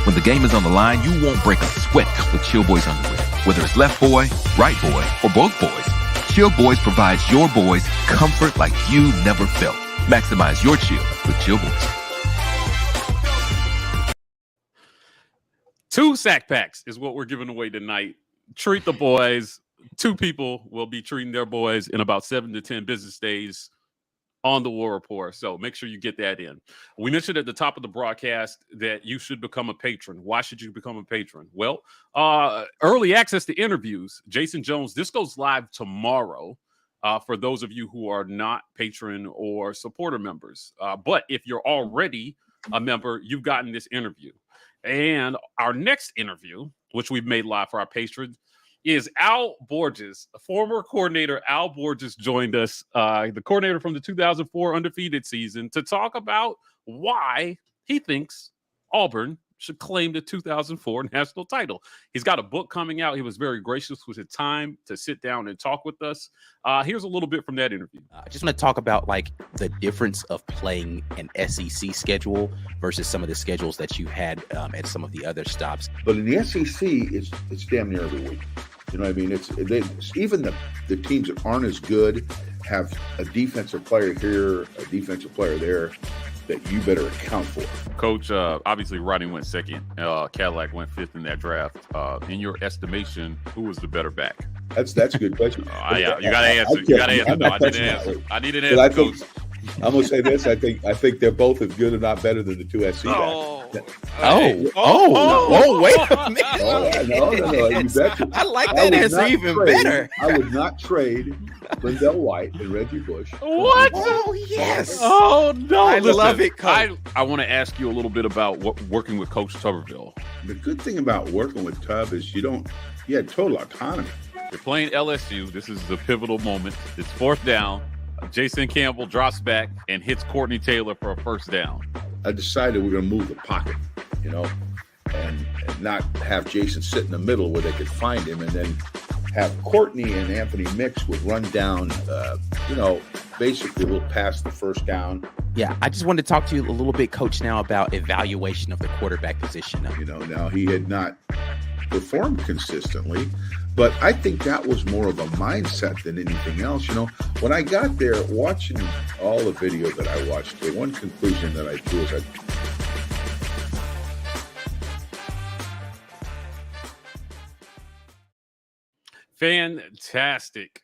[SPEAKER 5] When the game is on the line, you won't break a sweat with Chill Boys underwear. Whether it's left boy, right boy, or both boys, Chill Boys provides your boys comfort like you never felt. Maximize your chill with Chill Boys.
[SPEAKER 2] 2 sack packs is what we're giving away tonight. Treat the boys. 2 people will be treating their boys in about 7 to 10 business days. on the War Rapport. So make sure you get that in. We mentioned at the top of the broadcast that you should become a patron. Why should you become a patron? Well, early access to interviews. Jason Jones, this goes live tomorrow for those of you who are not patron or supporter members. But if you're already a member, you've gotten this interview. And our next interview, which we've made live for our patrons, is Al Borges. Former coordinator Al Borges joined us, the coordinator from the 2004 undefeated season, to talk about why he thinks Auburn should claim the 2004 national title. He's got a book coming out. He was very gracious with his time to sit down and talk with us. Here's a little bit from that interview.
[SPEAKER 3] I just want to talk about like the difference of playing an SEC schedule versus some of the schedules that you had at some of the other stops.
[SPEAKER 6] But in the SEC, it's damn near every week. You know what I mean? Even the teams that aren't as good have a defensive player here, a defensive player there that you better account for.
[SPEAKER 2] Coach, obviously Rodney went second. Cadillac went fifth in that draft. In your estimation, who was the better back?
[SPEAKER 6] That's a good question.
[SPEAKER 2] Yeah, you got to answer. You got to answer. No, I need an answer. I need an answer, Coach.
[SPEAKER 6] I'm gonna say this. I think they're both as good, if not better, than the two SC backs.
[SPEAKER 3] Wait a minute.
[SPEAKER 6] No. You betcha.
[SPEAKER 3] I like that answer even better.
[SPEAKER 6] I would not trade Lindell White and Reggie Bush.
[SPEAKER 2] What?
[SPEAKER 3] Oh, yes.
[SPEAKER 2] Oh, no.
[SPEAKER 3] I love it, Coach.
[SPEAKER 2] I want to ask you a little bit about working with Coach Tuberville.
[SPEAKER 6] The good thing about working with Tub is you have total autonomy.
[SPEAKER 2] You're playing LSU. This is the pivotal moment. It's fourth down. Jason Campbell drops back and hits Courtney Taylor for a first down.
[SPEAKER 6] I decided we're going to move the pocket, and not have Jason sit in the middle where they could find him, and then have Courtney and Anthony Mix would run down, basically a little past the first down.
[SPEAKER 3] Yeah, I just wanted to talk to you a little bit, Coach, now about evaluation of the quarterback position.
[SPEAKER 6] Now he had not performed consistently, but I think that was more of a mindset than anything else. When I got there, watching all the video that I watched, the one conclusion that I drew is
[SPEAKER 2] fantastic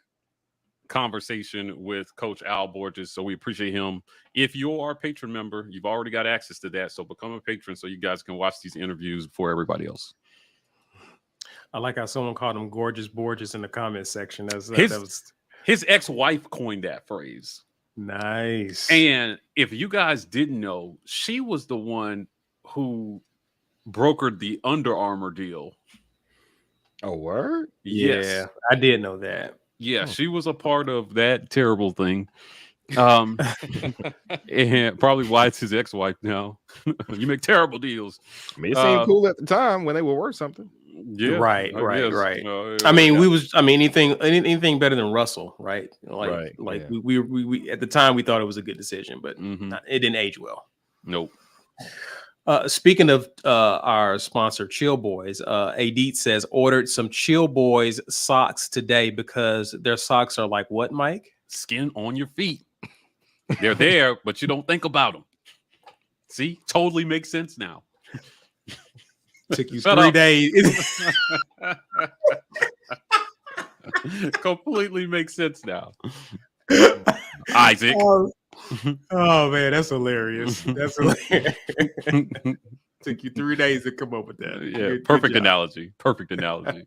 [SPEAKER 2] conversation with Coach Al Borges. So we appreciate him. If you are a patron member, you've already got access to that. So become a patron so you guys can watch these interviews before everybody else.
[SPEAKER 1] I like how someone called him Gorgeous Borges in the comment section.
[SPEAKER 2] His ex-wife coined that phrase.
[SPEAKER 1] Nice.
[SPEAKER 2] And if you guys didn't know, she was the one who brokered the Under Armour deal.
[SPEAKER 4] Oh, word?
[SPEAKER 2] Yes.
[SPEAKER 1] Yeah, I did know that.
[SPEAKER 2] Yeah, she was a part of that terrible thing. And probably why it's his ex-wife now. You make terrible deals.
[SPEAKER 4] I mean, it seemed cool at the time when they were worth something.
[SPEAKER 2] Yeah,
[SPEAKER 1] right.
[SPEAKER 2] Anything
[SPEAKER 1] anything better than Russell, right? We at the time we thought it was a good decision, but it didn't age well.
[SPEAKER 2] Nope.
[SPEAKER 1] Speaking of our sponsor, Chill Boys, Adit says ordered some Chill Boys socks today because their socks are like what, Mike?
[SPEAKER 2] Skin on your feet. They're there, but you don't think about them. See, totally makes sense now.
[SPEAKER 1] Took you 3 days.
[SPEAKER 2] Completely makes sense now. Isaac.
[SPEAKER 1] Oh man, that's hilarious. That's hilarious. Took you 3 days to come up with that.
[SPEAKER 2] Yeah, perfect analogy. Perfect analogy.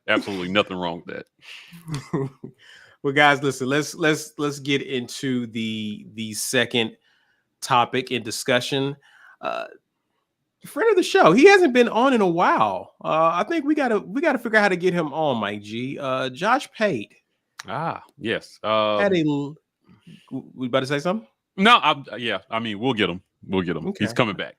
[SPEAKER 2] Absolutely nothing wrong with that.
[SPEAKER 1] Well, guys, listen. Let's get into the second topic in discussion. Friend of the show, he hasn't been on in a while. I think we gotta figure out how to get him on, Mike G. Josh Pate.
[SPEAKER 2] Yes.
[SPEAKER 1] We about to say something?
[SPEAKER 2] No, I mean, we'll get him. Okay. He's coming back.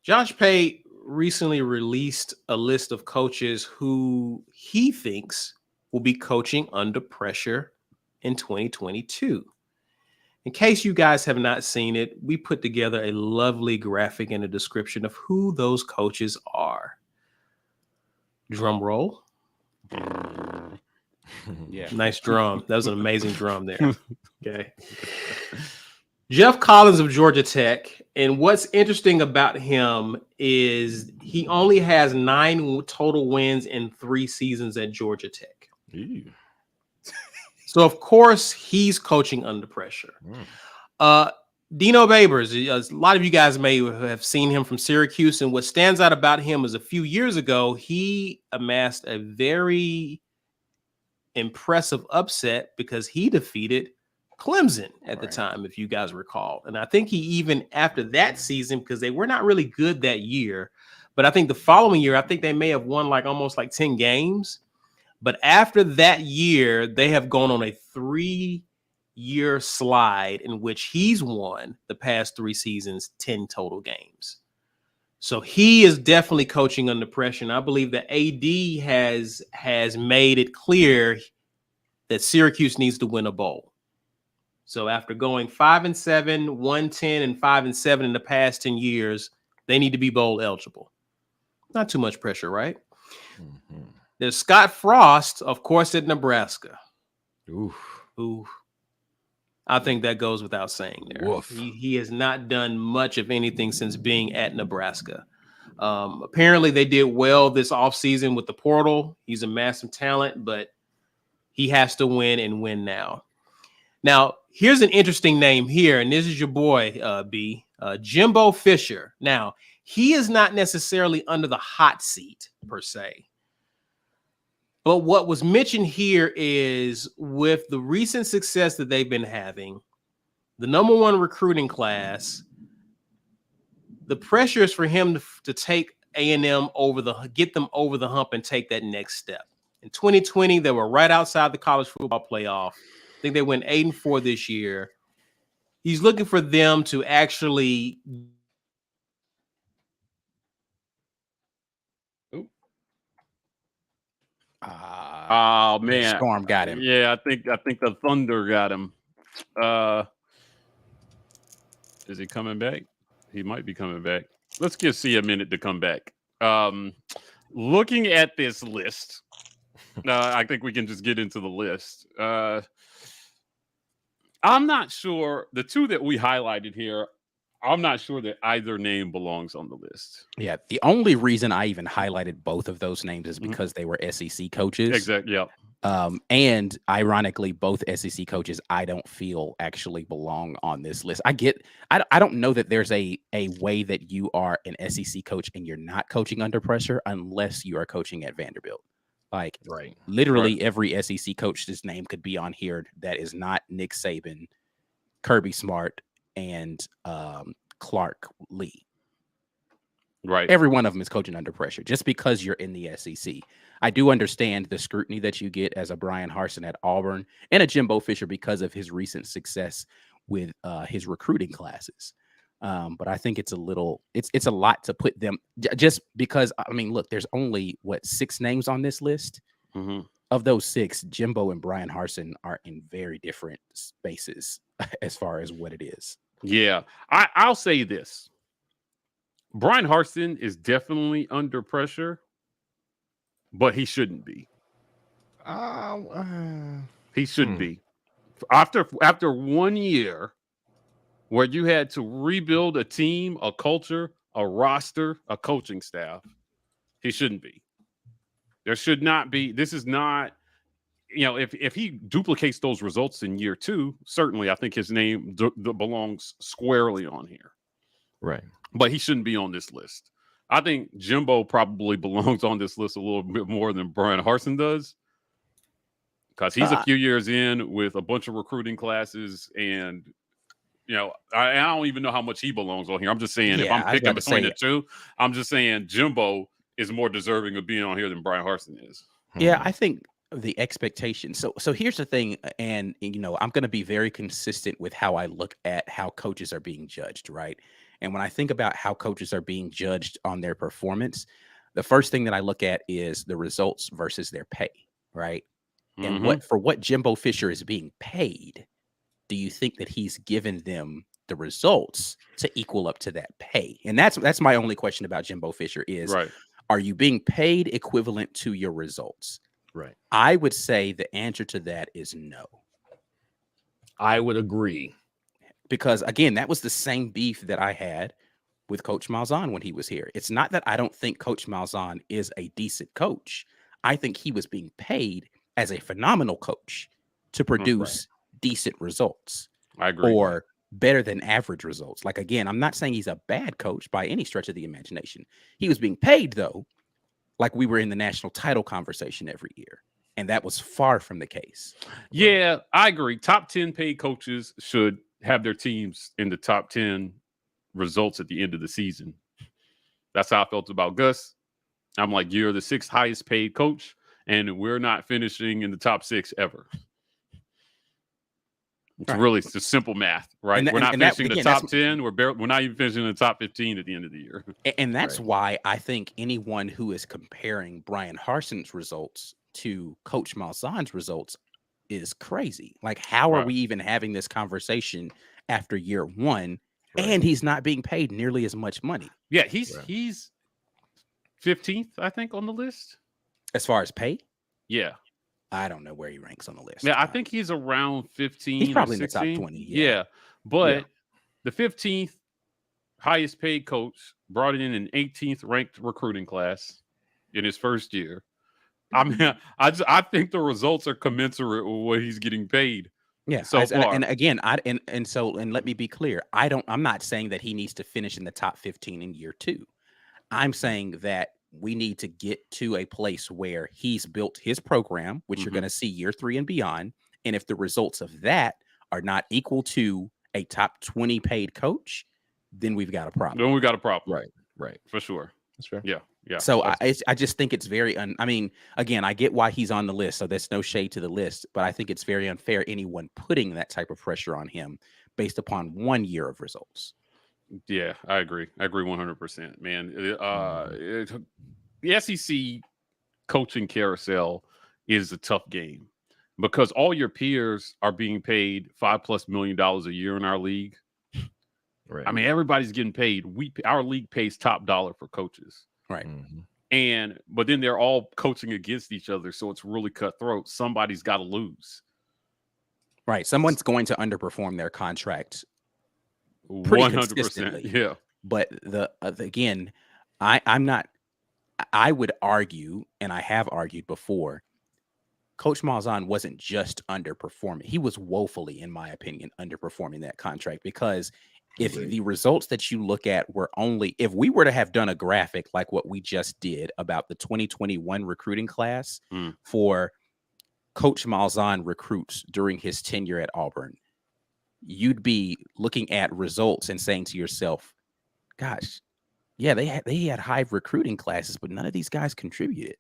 [SPEAKER 1] Josh Pate recently released a list of coaches who he thinks will be coaching under pressure in 2022. In case you guys have not seen it, we put together a lovely graphic and a description of who those coaches are. Drum roll.
[SPEAKER 3] Yeah.
[SPEAKER 1] Nice drum. That was an amazing drum there. Okay. Jeff Collins of Georgia Tech. And what's interesting about him is he only has 9 total wins in 3 seasons at Georgia Tech. So of course he's coaching under pressure. Dino Babers, a lot of you guys may have seen him from Syracuse, and what stands out about him is a few years ago he amassed a very impressive upset because he defeated Clemson at the time, if you guys recall. And I think he even after that season, because they were not really good that year, but I think the following year, I think they may have won almost 10 games. But after that year, they have gone on a 3-year slide in which he's won the past 3 seasons, 10 total games. So he is definitely coaching under pressure. And I believe that AD has made it clear that Syracuse needs to win a bowl. So after going 5-7, 1-10, and 5-7 in the past 10 years, they need to be bowl eligible. Not too much pressure, right?
[SPEAKER 4] Mm-hmm.
[SPEAKER 1] There's Scott Frost, of course, at Nebraska.
[SPEAKER 4] Ooh.
[SPEAKER 1] I think that goes without saying there. He has not done much of anything since being at Nebraska. Apparently, they did well this offseason with the portal. He's amassed some talent, but he has to win and win now. Now, here's an interesting name here, and this is your boy, B, Jimbo Fisher. Now, he is not necessarily under the hot seat, per se. But what was mentioned here is with the recent success that they've been having, the #1 recruiting class, the pressure is for him to take A&M get them over the hump and take that next step. In 2020, they were right outside the college football playoff. I think they went 8-4 this year. He's looking for them to actually.
[SPEAKER 2] Oh man,
[SPEAKER 3] Storm got him.
[SPEAKER 2] Yeah, I think the Thunder got him. Is he coming back? He might be coming back. Let's just see a minute to come back. Looking at this list, I think we can just get into the list. I'm not sure. The two that we highlighted here, I'm not sure that either name belongs on the list.
[SPEAKER 3] Yeah, the only reason I even highlighted both of those names is because they were SEC coaches.
[SPEAKER 2] Exactly. Yeah.
[SPEAKER 3] And ironically, both SEC coaches I don't feel actually belong on this list. I don't know that there's a way that you are an SEC coach and you're not coaching under pressure unless you are coaching at Vanderbilt. Literally every SEC coach's name could be on here that is not Nick Saban, Kirby Smart, and Clark Lee.
[SPEAKER 2] Right.
[SPEAKER 3] Every one of them is coaching under pressure just because you're in the SEC. I do understand the scrutiny that you get as a Brian Harsin at Auburn and a Jimbo Fisher because of his recent success with his recruiting classes. But I think it's a lot to put them just because, I mean, look, there's only 6 names on this list.
[SPEAKER 2] Mm-hmm.
[SPEAKER 3] Of those 6, Jimbo and Brian Harsin are in very different spaces as far as what it is.
[SPEAKER 2] Yeah, I'll say this. Brian Harsin is definitely under pressure, but he shouldn't be. He shouldn't be. After 1 year where you had to rebuild a team, a culture, a roster, a coaching staff, he shouldn't be. There should not be. This is not, if he duplicates those results in year 2, certainly I think his name belongs squarely on here.
[SPEAKER 4] Right.
[SPEAKER 2] But he shouldn't be on this list. I think Jimbo probably belongs on this list a little bit more than Brian Harsin does, because he's a few years in with a bunch of recruiting classes, and I don't even know how much he belongs on here. I'm just saying, if I'm picking between the two, I'm just saying Jimbo is more deserving of being on here than Brian Harsin is.
[SPEAKER 3] Yeah, I think the expectation. So here's the thing, and I'm going to be very consistent with how I look at how coaches are being judged, right? And when I think about how coaches are being judged on their performance, the first thing that I look at is the results versus their pay, right?
[SPEAKER 2] Mm-hmm.
[SPEAKER 3] And what Jimbo Fisher is being paid, do you think that he's given them the results to equal up to that pay? And that's my only question about Jimbo Fisher is, are you being paid equivalent to your results?
[SPEAKER 4] Right.
[SPEAKER 3] I would say the answer to that is no.
[SPEAKER 4] I would agree.
[SPEAKER 3] Because, again, that was the same beef that I had with Coach Malzahn when he was here. It's not that I don't think Coach Malzahn is a decent coach. I think he was being paid as a phenomenal coach to produce decent results.
[SPEAKER 2] I agree.
[SPEAKER 3] Or better than average results. Like, again, I'm not saying he's a bad coach by any stretch of the imagination. He was being paid, though, like we were in the national title conversation every year. And that was far from the case.
[SPEAKER 2] Yeah, I agree. Top 10 paid coaches should have their teams in the top 10 results at the end of the season. That's how I felt about Gus. I'm like, you're the 6th highest paid coach, and we're not finishing in the top 6 ever. It's really just simple math, right? We're not finishing the top 10. We're not even finishing the top 15 at the end of the year.
[SPEAKER 3] And that's why I think anyone who is comparing Brian Harson's results to Coach Malzahn's results is crazy. Like, how are we even having this conversation after year one? And he's not being paid nearly as much money.
[SPEAKER 2] Yeah, he's 15th, I think, on the list.
[SPEAKER 3] As far as pay?
[SPEAKER 2] Yeah.
[SPEAKER 3] I don't know where he ranks on the list.
[SPEAKER 2] Yeah, I think he's around 15.
[SPEAKER 3] He's probably
[SPEAKER 2] or 16.
[SPEAKER 3] in the top 20.
[SPEAKER 2] Yeah. But the 15th highest paid coach brought in an 18th ranked recruiting class in his first year. I mean, I think the results are commensurate with what he's getting paid.
[SPEAKER 3] Yeah.
[SPEAKER 2] So far.
[SPEAKER 3] And again, and let me be clear. I'm not saying that he needs to finish in the top 15 in year 2. I'm saying that we need to get to a place where he's built his program, which you're going to see year 3 and beyond. And if the results of that are not equal to a top 20 paid coach, then we've got a problem.
[SPEAKER 2] Then we got a problem.
[SPEAKER 4] Right.
[SPEAKER 2] For sure.
[SPEAKER 4] That's fair.
[SPEAKER 2] Yeah.
[SPEAKER 3] So I just think it's very, I mean, again, I get why he's on the list. So there's no shade to the list, but I think it's very unfair anyone putting that type of pressure on him based upon 1 year of results.
[SPEAKER 2] Yeah, I agree. I agree 100%, man. The SEC coaching carousel is a tough game because all your peers are being paid $5+ million a year in our league.
[SPEAKER 4] Right.
[SPEAKER 2] I mean, everybody's getting paid. Our league pays top dollar for coaches.
[SPEAKER 3] Right.
[SPEAKER 2] But then they're all coaching against each other, so it's really cutthroat. Somebody's got to lose.
[SPEAKER 3] Right. Someone's going to underperform their contract.
[SPEAKER 2] 100%. Yeah.
[SPEAKER 3] But again, I would argue, and I have argued before, Coach Malzahn wasn't just underperforming. He was woefully, in my opinion, underperforming that contract because if the results that you look at were only, if we were to have done a graphic like what we just did about the 2021 recruiting class for Coach Malzahn recruits during his tenure at Auburn, you'd be looking at results and saying to yourself, gosh, yeah, they had high recruiting classes, but none of these guys contributed.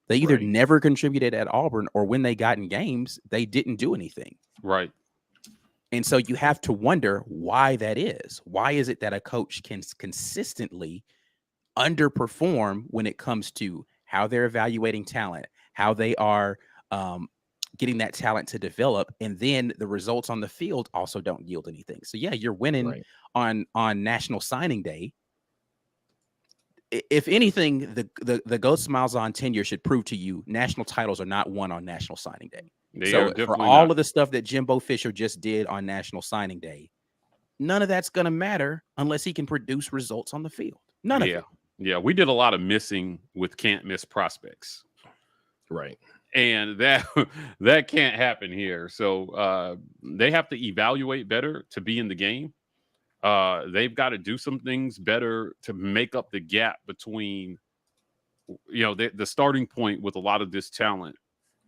[SPEAKER 3] They either never contributed at Auburn or when they got in games, they didn't do anything.
[SPEAKER 2] Right.
[SPEAKER 3] And so you have to wonder why that is. Why is it that a coach can consistently underperform when it comes to how they're evaluating talent, how they are getting that talent to develop, and then the results on the field also don't yield anything. So yeah, you're winning on National Signing Day. If anything, the Ghost Malzahn tenure should prove to you national titles are not won on National Signing Day. So for all of the stuff that Jimbo Fisher just did on National Signing Day, none of that's going to matter unless he can produce results on the field. None of it.
[SPEAKER 2] Yeah, we did a lot of missing with can't miss prospects.
[SPEAKER 4] Right.
[SPEAKER 2] And that can't happen here. So they have to evaluate better to be in the game. They've got to do some things better to make up the gap between, the starting point with a lot of this talent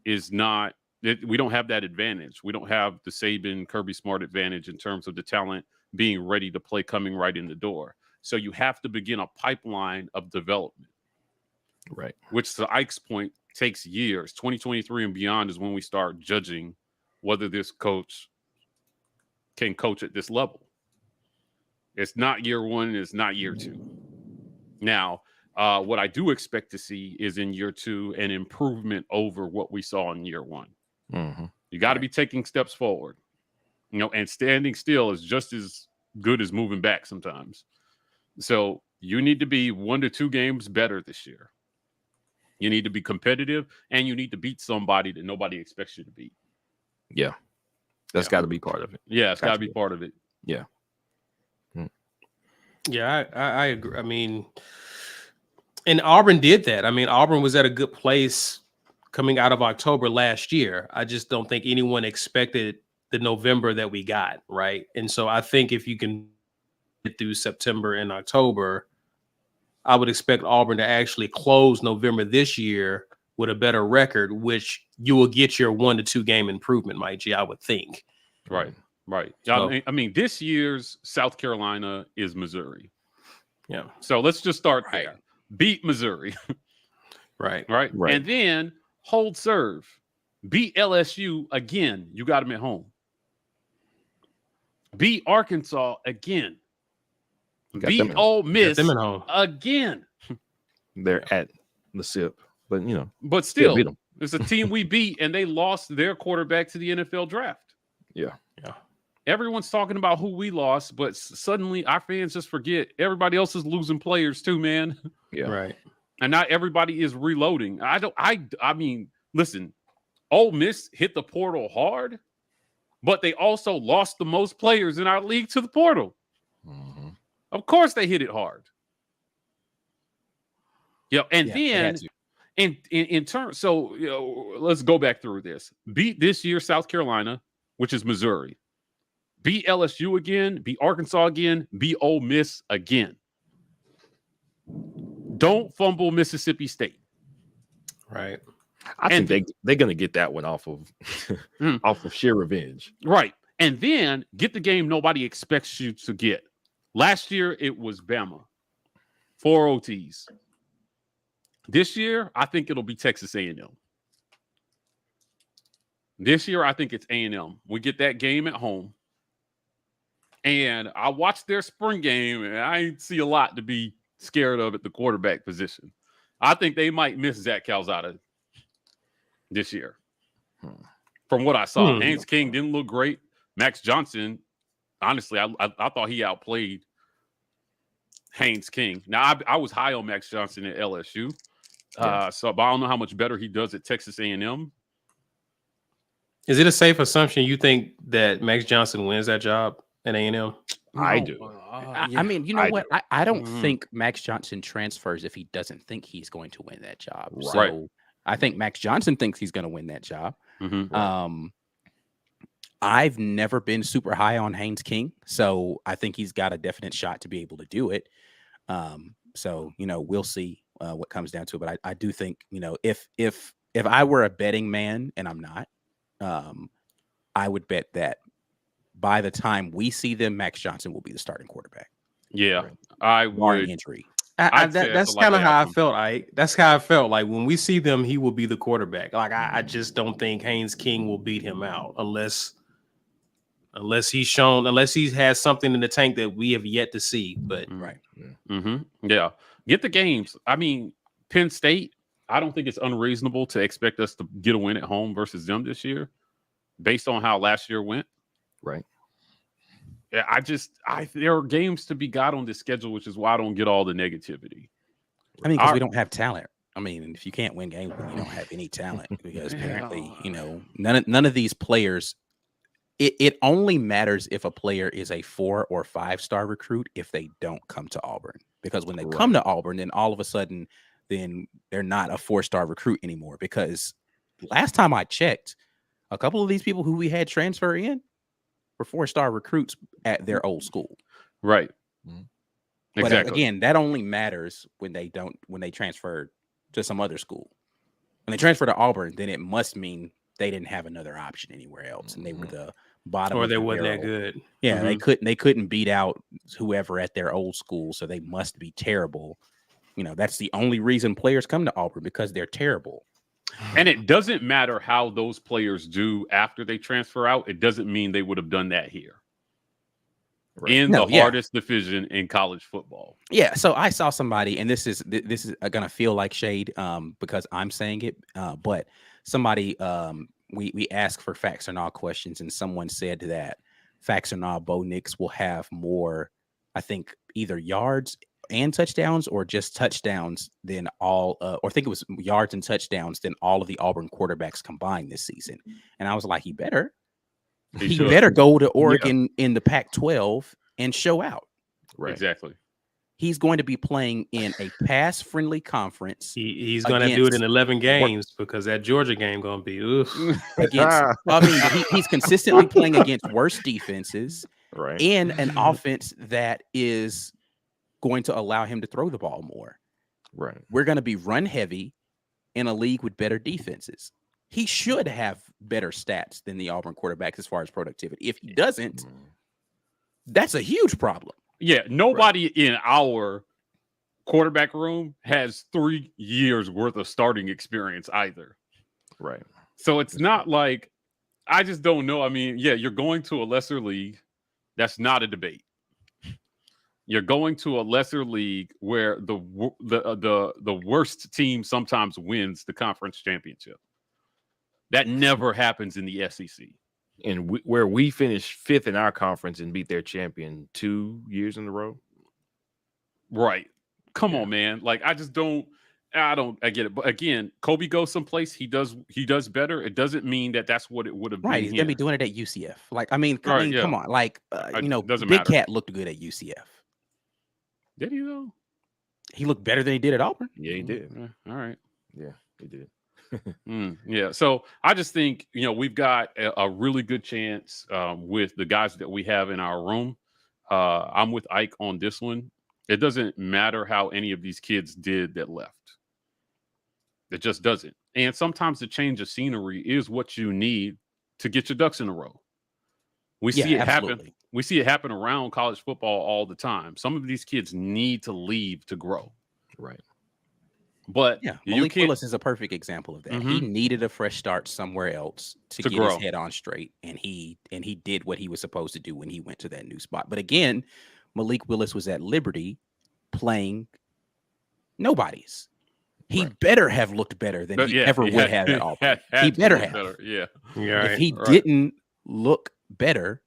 [SPEAKER 2] is not, we don't have that advantage. We don't have the Saban, Kirby Smart advantage in terms of the talent being ready to play coming right in the door. So you have to begin a pipeline of development.
[SPEAKER 4] Right.
[SPEAKER 2] Which, to Ike's point, takes years. 2023 and beyond is when we start judging whether this coach can coach at this level. It's not year 1. It's not year 2. Now, what I do expect to see is in year 2 an improvement over what we saw in year 1. You got to be taking steps forward, and standing still is just as good as moving back sometimes. So you need to be 1 to 2 games better this year. You need to be competitive, and you need to beat somebody that nobody expects you to beat.
[SPEAKER 4] Yeah. That's got to be part of it.
[SPEAKER 2] Yeah, it's got to be part of it.
[SPEAKER 4] Yeah.
[SPEAKER 1] Yeah, I agree. I mean, and Auburn did that. I mean, Auburn was at a good place coming out of October last year. I just don't think anyone expected the November that we got, right? And so I think if you can get through September and October, I would expect Auburn to actually close November this year with a better record, which you will get your 1 to 2 game improvement, Mike G, I would think.
[SPEAKER 2] Right.
[SPEAKER 1] So,
[SPEAKER 2] I mean, this year's South Carolina is Missouri.
[SPEAKER 1] yeah.
[SPEAKER 2] So let's just start there. Beat Missouri.
[SPEAKER 1] Right.
[SPEAKER 2] Right. And then hold serve. Beat LSU again. You got them at home. Beat Arkansas again. Beat Ole Miss
[SPEAKER 1] them at home
[SPEAKER 2] again.
[SPEAKER 4] They're at the SIP, but
[SPEAKER 2] but still
[SPEAKER 4] beat them.
[SPEAKER 2] It's a team we beat, and they lost their quarterback to the NFL draft.
[SPEAKER 4] Yeah.
[SPEAKER 2] Everyone's talking about who we lost, but suddenly our fans just forget everybody else is losing players too, man.
[SPEAKER 4] Yeah.
[SPEAKER 1] Right.
[SPEAKER 2] And not everybody is reloading. I mean, listen, Ole Miss hit the portal hard, but they also lost the most players in our league to the portal.
[SPEAKER 4] Mm-hmm.
[SPEAKER 2] Of course they hit it hard. And then in turn, so let's go back through this. Beat this year South Carolina, which is Missouri. Beat LSU again, beat Arkansas again, beat Ole Miss again. Don't fumble Mississippi State.
[SPEAKER 1] Right.
[SPEAKER 4] I think they're gonna get that one off of off of sheer revenge.
[SPEAKER 2] Right. And then get the game nobody expects you to get. Last year it was Bama. 4 OTs. This year, I think it'll be Texas A&M. This year, I think it's A&M. We get that game at home. And I watched their spring game, and I ain't see a lot to be scared of at the quarterback position. I think they might miss Zach Calzada this year. From what I saw, Haynes King didn't look great. Max Johnson, honestly, I thought he outplayed Haynes King. Now, I was high on Max Johnson at LSU. But I don't know how much better he does at Texas A&M.
[SPEAKER 1] Is it a safe assumption you think that Max Johnson wins that job at A&M?
[SPEAKER 4] I do.
[SPEAKER 3] I mean, you know what? I don't think Max Johnson transfers if he doesn't think he's going to win that job.
[SPEAKER 2] Right.
[SPEAKER 3] So I think Max Johnson thinks he's going to win that job. I've never been super high on Haynes King, so I think he's got a definite shot to be able to do it. So we'll see what comes down to it. But I do think if I were a betting man, and I'm not, I would bet that by the time we see them, Max Johnson will be the starting quarterback.
[SPEAKER 2] Yeah, I
[SPEAKER 3] barring
[SPEAKER 2] would.
[SPEAKER 3] Injury.
[SPEAKER 1] That's kind of how I felt. That's how I felt. Like when we see them, he will be the quarterback. Like I just don't think Haynes King will beat him out unless he has something in the tank that we have yet to see. But
[SPEAKER 2] Yeah, get the games. I mean, Penn State, I don't think it's unreasonable to expect us to get a win at home versus them this year, based on how last year went.
[SPEAKER 4] Right.
[SPEAKER 2] Yeah, there are games to be got on this schedule, which is why I don't get all the negativity.
[SPEAKER 3] I mean, because we don't have talent. I mean, if you can't win games, then you don't have any talent. Because apparently, none of these players. It only matters if a player is a 4 or 5-star recruit if they don't come to Auburn. Because when they come to Auburn, then all of a sudden, then they're not a 4-star recruit anymore. Because last time I checked, a couple of these people who we had transfer in were 4-star recruits at their old school.
[SPEAKER 2] Right.
[SPEAKER 3] But again, that only matters when they transfer to some other school. When they transfer to Auburn, then it must mean they didn't have another option anywhere else, and they were the bottom,
[SPEAKER 1] or
[SPEAKER 3] of
[SPEAKER 1] they
[SPEAKER 3] the
[SPEAKER 1] wasn't
[SPEAKER 3] barrel.
[SPEAKER 1] that good.
[SPEAKER 3] Yeah, they couldn't beat out whoever at their old school, so they must be terrible. That's the only reason players come to Auburn, because they're terrible.
[SPEAKER 2] And it doesn't matter how those players do after they transfer out. It doesn't mean they would have done that here. In the hardest division in college football.
[SPEAKER 3] Yeah, so I saw somebody, and this is gonna feel like shade because I'm saying it, but somebody we asked for facts or not questions, and someone said that facts or not Bo Nix will have more, I think, either yards and touchdowns or just touchdowns than all, or I think it was yards and touchdowns than all of the Auburn quarterbacks combined this season. And I was like, he better go to Oregon in the Pac-12 and show out.
[SPEAKER 2] Right. Exactly.
[SPEAKER 3] He's going to be playing in a pass-friendly conference.
[SPEAKER 1] He's going to do it in 11 games because that Georgia game going to be oof.
[SPEAKER 3] Against. I mean, he's consistently playing against worse defenses,
[SPEAKER 4] Right.
[SPEAKER 3] and an offense that is going to allow him to throw the ball more.
[SPEAKER 4] Right.
[SPEAKER 3] We're going to be run heavy in a league with better defenses. He should have better stats than the Auburn quarterbacks as far as productivity. If he doesn't, that's a huge problem.
[SPEAKER 2] Yeah, nobody in our quarterback room has 3 years worth of starting experience either.
[SPEAKER 4] Right.
[SPEAKER 2] So it's not like, I just don't know. I mean, yeah, you're going to a lesser league. That's not a debate. You're going to a lesser league where the worst team sometimes wins the conference championship. That never happens in the SEC.
[SPEAKER 4] And where we finished 5th in our conference and beat their champion 2 years in a row.
[SPEAKER 2] Right. Come on, man. Like, I get it. But again, Kobe goes someplace. He does better. It doesn't mean that that's what it would have been.
[SPEAKER 3] Right. He's going to be doing it at UCF. Like, I mean, come on. Like,
[SPEAKER 2] doesn't
[SPEAKER 3] Big
[SPEAKER 2] matter.
[SPEAKER 3] Cat looked good at UCF.
[SPEAKER 2] Did he, though?
[SPEAKER 3] He looked better than he did at Auburn.
[SPEAKER 4] Yeah, he did.
[SPEAKER 2] All right.
[SPEAKER 4] Yeah, he did.
[SPEAKER 2] Yeah. So I just think, we've got a really good chance with the guys that we have in our room. I'm with Ike on this one. It doesn't matter how any of these kids did that left. It just doesn't. And sometimes the change of scenery is what you need to get your ducks in a row. We see it happen. We see it happen around college football all the time. Some of these kids need to leave to grow.
[SPEAKER 4] Right.
[SPEAKER 2] But
[SPEAKER 3] yeah, Malik Willis is a perfect example of that.
[SPEAKER 2] Mm-hmm.
[SPEAKER 3] He needed a fresh start somewhere else to get
[SPEAKER 2] grow.
[SPEAKER 3] his head on straight, and he did what he was supposed to do when he went to that new spot. But again, Malik Willis was at Liberty playing nobodies. He better have looked better than he ever would have at Auburn. He better have.
[SPEAKER 2] Better. Yeah.
[SPEAKER 3] If he didn't look better,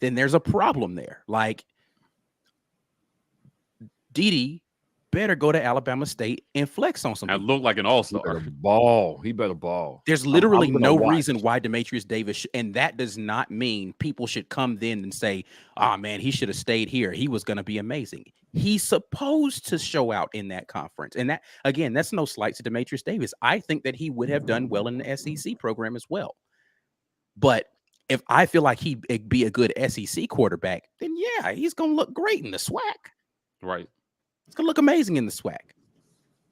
[SPEAKER 3] then there's a problem there. Like, Dede better go to Alabama State and flex on some.
[SPEAKER 2] I look like an all-star.
[SPEAKER 4] He better ball.
[SPEAKER 3] There's literally no reason why Demetrius Davis, and that does not mean people should come then and say, "Oh man, he should have stayed here. He was going to be amazing." He's supposed to show out in that conference, and that again, that's no slight to Demetrius Davis. I think that he would have done well in the SEC program as well. But if I feel like he'd be a good SEC quarterback, then yeah, he's going to look great in the SWAC.
[SPEAKER 2] Right.
[SPEAKER 3] It's going to look amazing in the SWAC.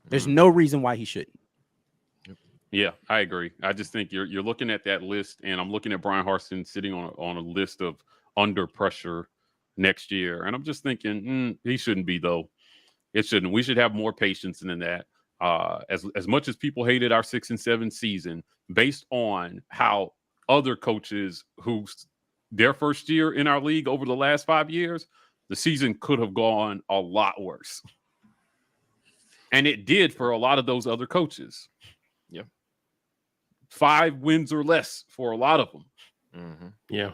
[SPEAKER 3] There's no reason why he shouldn't.
[SPEAKER 2] Yeah, I agree. I just think you're looking at that list, and I'm looking at Brian Harsin sitting on a list of under pressure next year, and I'm just thinking he shouldn't be, though. It shouldn't. We should have more patience than that. As much as people hated our 6-7 season, based on how other coaches who their first year in our league over the last 5 years, the season could have gone a lot worse. And it did for a lot of those other coaches.
[SPEAKER 4] Yeah.
[SPEAKER 2] 5 wins or less for a lot of them.
[SPEAKER 4] Mm-hmm.
[SPEAKER 1] Yeah.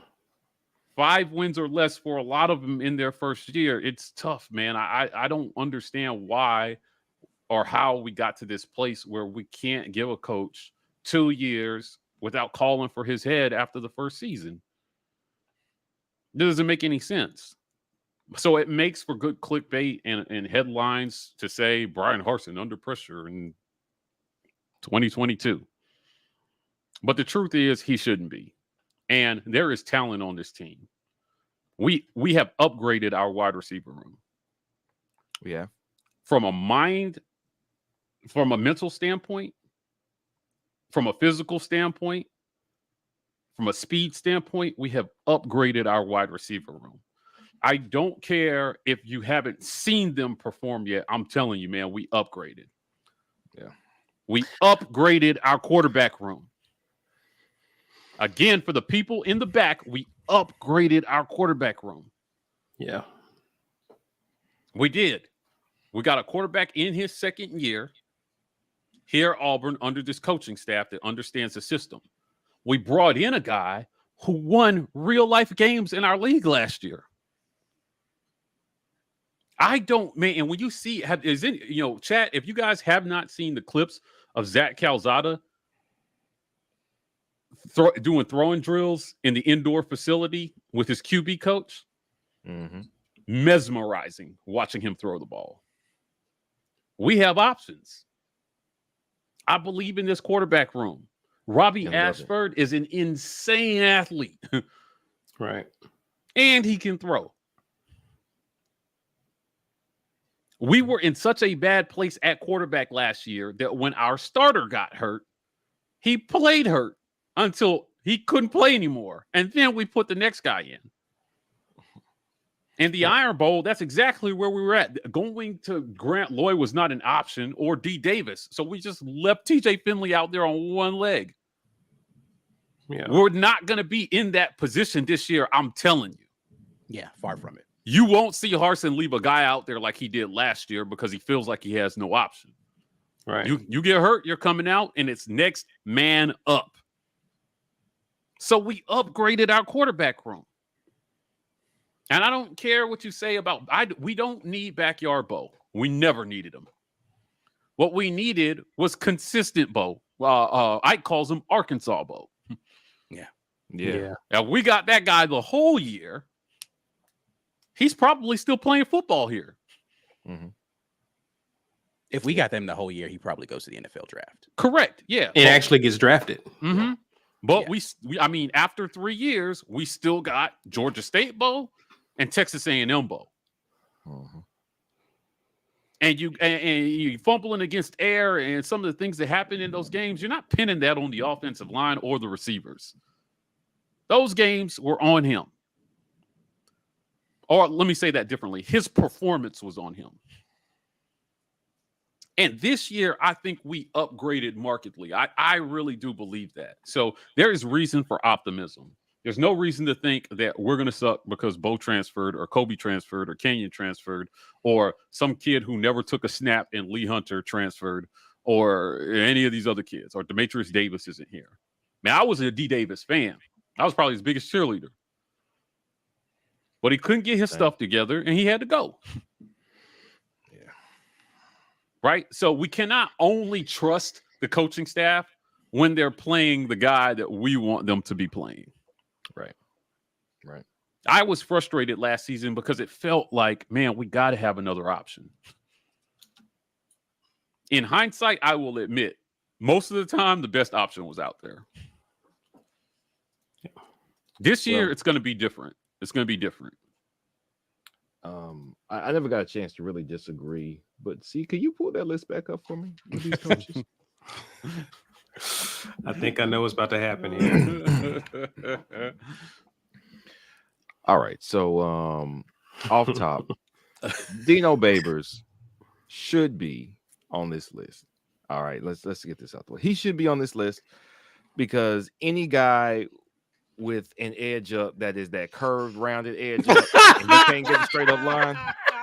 [SPEAKER 2] 5 wins or less for a lot of them in their first year. It's tough, man. I don't understand why or how we got to this place where we can't give a coach 2 years without calling for his head after the first season. It doesn't make any sense. So it makes for good clickbait and headlines to say Brian Harsin under pressure in 2022. But the truth is he shouldn't be. And there is talent on this team. We have upgraded our wide receiver room.
[SPEAKER 4] Yeah.
[SPEAKER 2] From a mental standpoint, from a physical standpoint, from a speed standpoint, we have upgraded our wide receiver room. I don't care if you haven't seen them perform yet. I'm telling you, man, we upgraded.
[SPEAKER 4] Yeah.
[SPEAKER 2] We upgraded our quarterback room. Again, for the people in the back, we upgraded our quarterback room.
[SPEAKER 1] Yeah.
[SPEAKER 2] We did. We got a quarterback in his second year here at Auburn under this coaching staff that understands the system. We brought in a guy who won real-life games in our league last year. And when you see, chat, if you guys have not seen the clips of Zach Calzada doing throwing drills in the indoor facility with his QB coach, mesmerizing watching him throw the ball. We have options. I believe in this quarterback room. Robbie Ashford is an insane athlete.
[SPEAKER 1] Right.
[SPEAKER 2] And he can throw. We were in such a bad place at quarterback last year that when our starter got hurt, he played hurt until he couldn't play anymore. And then we put the next guy in. And the Iron Bowl, that's exactly where we were at. Going to Grant Lloyd was not an option, or D. Davis. So we just left TJ Finley out there on one leg.
[SPEAKER 1] Yeah.
[SPEAKER 2] We're not going to be in that position this year, I'm telling you.
[SPEAKER 3] Yeah, far from it.
[SPEAKER 2] You won't see Harsin leave a guy out there like he did last year because he feels like he has no option.
[SPEAKER 1] Right.
[SPEAKER 2] You get hurt, you're coming out, and it's next man up. So we upgraded our quarterback room. And I don't care what you say about we don't need backyard Bo. We never needed him. What we needed was consistent Bo. Ike calls him Arkansas Bo.
[SPEAKER 1] Yeah.
[SPEAKER 2] Now we got that guy the whole year. He's probably still playing football here.
[SPEAKER 4] Mm-hmm.
[SPEAKER 3] If we got them the whole year, he probably goes to the NFL draft.
[SPEAKER 2] Correct. Yeah.
[SPEAKER 1] And actually gets drafted.
[SPEAKER 2] Mm-hmm. But
[SPEAKER 3] Yeah.
[SPEAKER 2] we after 3 years, we still got Georgia State Bo and Texas A&M Bo.
[SPEAKER 4] Mm-hmm.
[SPEAKER 2] And you fumbling against air and some of the things that happen in those games, you're not pinning that on the offensive line or the receivers. Those games were on him. Or let me say that differently. His performance was on him. And this year, I think we upgraded markedly. I really do believe that. So there is reason for optimism. There's no reason to think that we're going to suck because Bo transferred or Kobe transferred or Kenyon transferred or some kid who never took a snap and Lee Hunter transferred or any of these other kids or Demetrius Davis isn't here. Man, I was a D. Davis fan. I was probably his biggest cheerleader. But he couldn't get his stuff together and he had to go.
[SPEAKER 4] Yeah.
[SPEAKER 2] Right? So we cannot only trust the coaching staff when they're playing the guy that we want them to be playing.
[SPEAKER 4] Right.
[SPEAKER 2] I was frustrated last season because it felt like, man, we got to have another option. In hindsight, I will admit, most of the time, the best option was out there. This year, it's going to be different. It's going to be different.
[SPEAKER 4] I never got a chance to really disagree, but see, can you pull that list back up for me with these coaches?
[SPEAKER 1] I think I know what's about to happen here.
[SPEAKER 4] All right, so off top, Dino Babers should be on this list. All right, let's get this out the way. He should be on this list because any guy with an edge up that is that curved, rounded edge up, and you can't get a straight up line,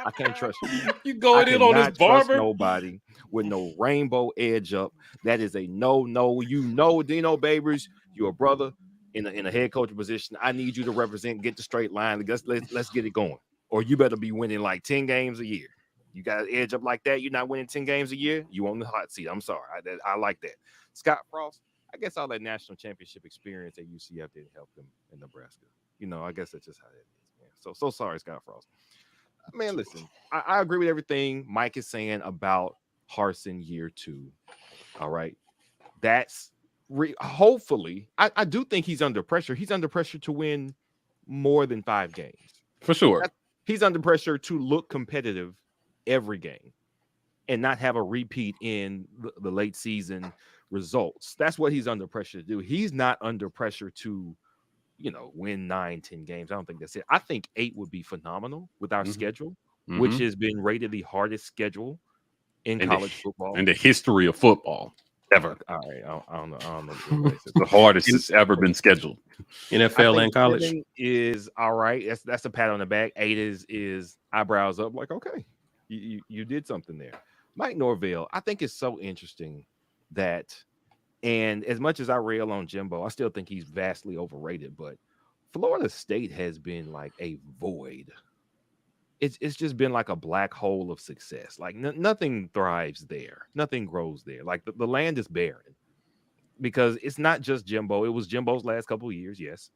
[SPEAKER 4] I can't trust you.
[SPEAKER 2] You going in on this barber?
[SPEAKER 4] Nobody with no rainbow edge up. That is a no. You know, Dino Babers, you're a brother in a head coach position. I need you to represent, get the straight line. Let's get it going. Or you better be winning like 10 games a year. You got an edge up like that. You're not winning 10 games a year. You on the hot seat. I'm sorry. I like that. Scott Frost, I guess all that national championship experience at UCF didn't help him in Nebraska. You know, I guess that's just how that is, man. So sorry, Scott Frost. Man, listen, I agree with everything Mike is saying about Harsin year 2. All right. That's hopefully, I do think he's under pressure. He's under pressure to win more than 5 games.
[SPEAKER 2] For sure.
[SPEAKER 4] He's under pressure to look competitive every game and not have a repeat in the late season results. That's what he's under pressure to do. He's not under pressure to, win 9-10 games. I don't think that's it. I think 8 would be phenomenal with our schedule, which has been rated the hardest schedule in college football.
[SPEAKER 2] In the history of football. Ever.
[SPEAKER 4] All right. I don't know.
[SPEAKER 2] The hardest it's ever been scheduled.
[SPEAKER 1] NFL and college
[SPEAKER 4] is all right. That's a pat on the back. 8 is eyebrows up. Like, okay, you did something there. Mike Norvell, I think it's so interesting that, and as much as I rail on Jimbo, I still think he's vastly overrated. But Florida State has been like a void. It's just been like a black hole of success. Like nothing thrives there. Nothing grows there. Like the land is barren because it's not just Jimbo. It was Jimbo's last couple of years, yes,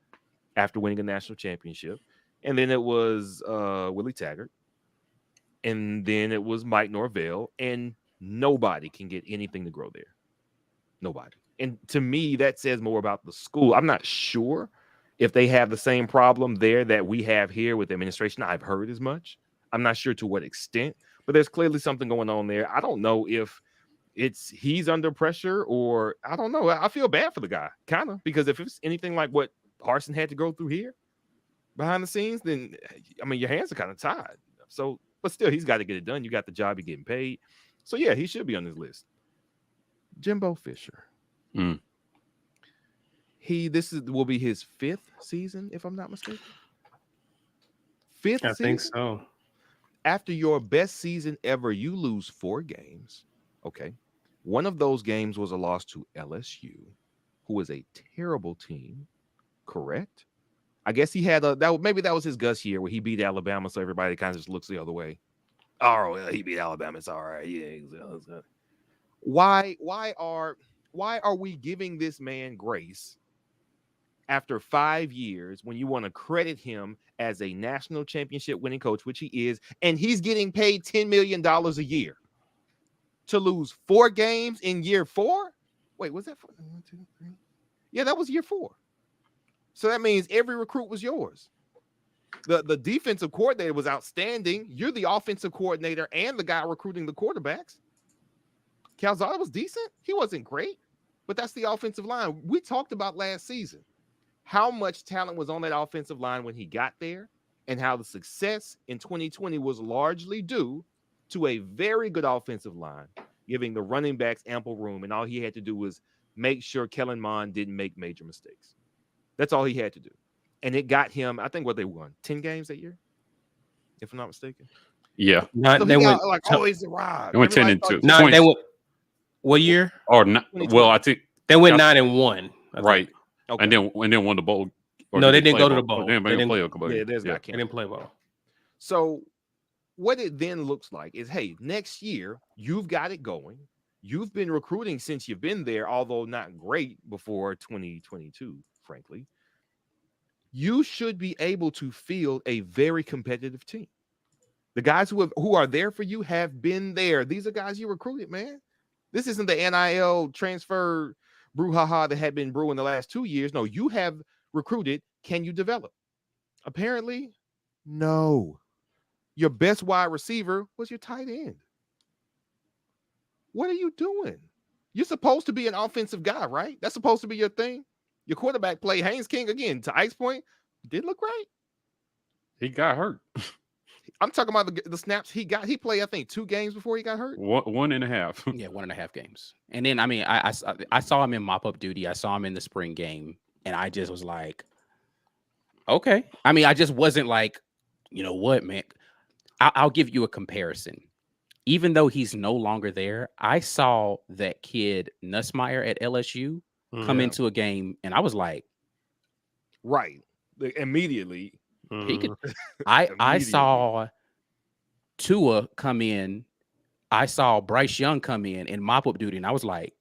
[SPEAKER 4] after winning a national championship. and then it was Willie Taggart, and then it was Mike Norvell, and nobody can get anything to grow there. Nobody. And to me, that says more about the school. I'm not sure if they have the same problem there that we have here with the administration. I've heard as much. I'm not sure to what extent, but there's clearly something going on there. I don't know if he's under pressure or I don't know. I feel bad for the guy, kind of, because if it's anything like what Harsin had to go through here behind the scenes, then I mean your hands are kind of tied. So, but still, he's got to get it done. You got the job, you're getting paid. So yeah, he should be on this list. Jimbo Fisher. This will be his 5th season, if I'm not mistaken. 5th season?
[SPEAKER 1] I think so.
[SPEAKER 4] After your best season ever, you lose 4 games. Okay. One of those games was a loss to LSU, who was a terrible team. Correct? I guess he had maybe that was his Gus year where he beat Alabama, so everybody kind of just looks the other way. Oh, well, he beat Alabama. It's all right. Yeah. Why are we giving this man grace after 5 years when you want to credit him as a national championship winning coach, which he is, and he's getting paid $10 million a year to lose 4 games in year 4? Wait, was that 4? 1, 2, 3? Yeah, that was year 4. So that means every recruit was yours. The defensive coordinator was outstanding. You're the offensive coordinator and the guy recruiting the quarterbacks. Calzada was decent. He wasn't great, but that's the offensive line. We talked about last season how much talent was on that offensive line when he got there and how the success in 2020 was largely due to a very good offensive line, giving the running backs ample room. And all he had to do was make sure Kellen Mond didn't make major mistakes. That's all he had to do. And it got him, I think, what they won, 10 games that year, if I'm not mistaken.
[SPEAKER 2] Yeah.
[SPEAKER 4] So they went like always arrived.
[SPEAKER 2] They went 10 and 2.
[SPEAKER 1] No, they went what year?
[SPEAKER 2] Or not? Well, I think
[SPEAKER 1] they went 9-1.
[SPEAKER 2] Right.
[SPEAKER 4] Okay.
[SPEAKER 2] And then won the bowl.
[SPEAKER 1] No, they didn't go to the bowl.
[SPEAKER 2] They didn't play a bowl.
[SPEAKER 4] Yeah,
[SPEAKER 1] they didn't play bowl.
[SPEAKER 4] So what it then looks like is, hey, next year you've got it going. You've been recruiting since you've been there, although not great before 2022, frankly. You should be able to field a very competitive team. The guys who are there for you have been there. These are guys you recruited, man. This isn't the NIL transfer brouhaha that had been brewing the last 2 years. No, you have recruited. Can you develop? Apparently, no. Your best wide receiver was your tight end. What are you doing? You're supposed to be an offensive guy, right? That's supposed to be your thing. Your quarterback play, Haynes King, again, to Ike's point, did look right.
[SPEAKER 2] He got hurt.
[SPEAKER 4] I'm talking about the snaps he got. He played, I think, 2 games before he got hurt.
[SPEAKER 2] 1.5.
[SPEAKER 3] Yeah, 1.5 games. And then, I mean, I saw him in mop-up duty. I saw him in the spring game, and I just was like, okay. I mean, I just wasn't like, you know what, man? I'll give you a comparison. Even though he's no longer there, I saw that kid Nussmeier at LSU come into a game, and I was like,
[SPEAKER 4] right, immediately.
[SPEAKER 3] He could. I saw Tua come in. I saw Bryce Young come in mop-up duty, and I was like,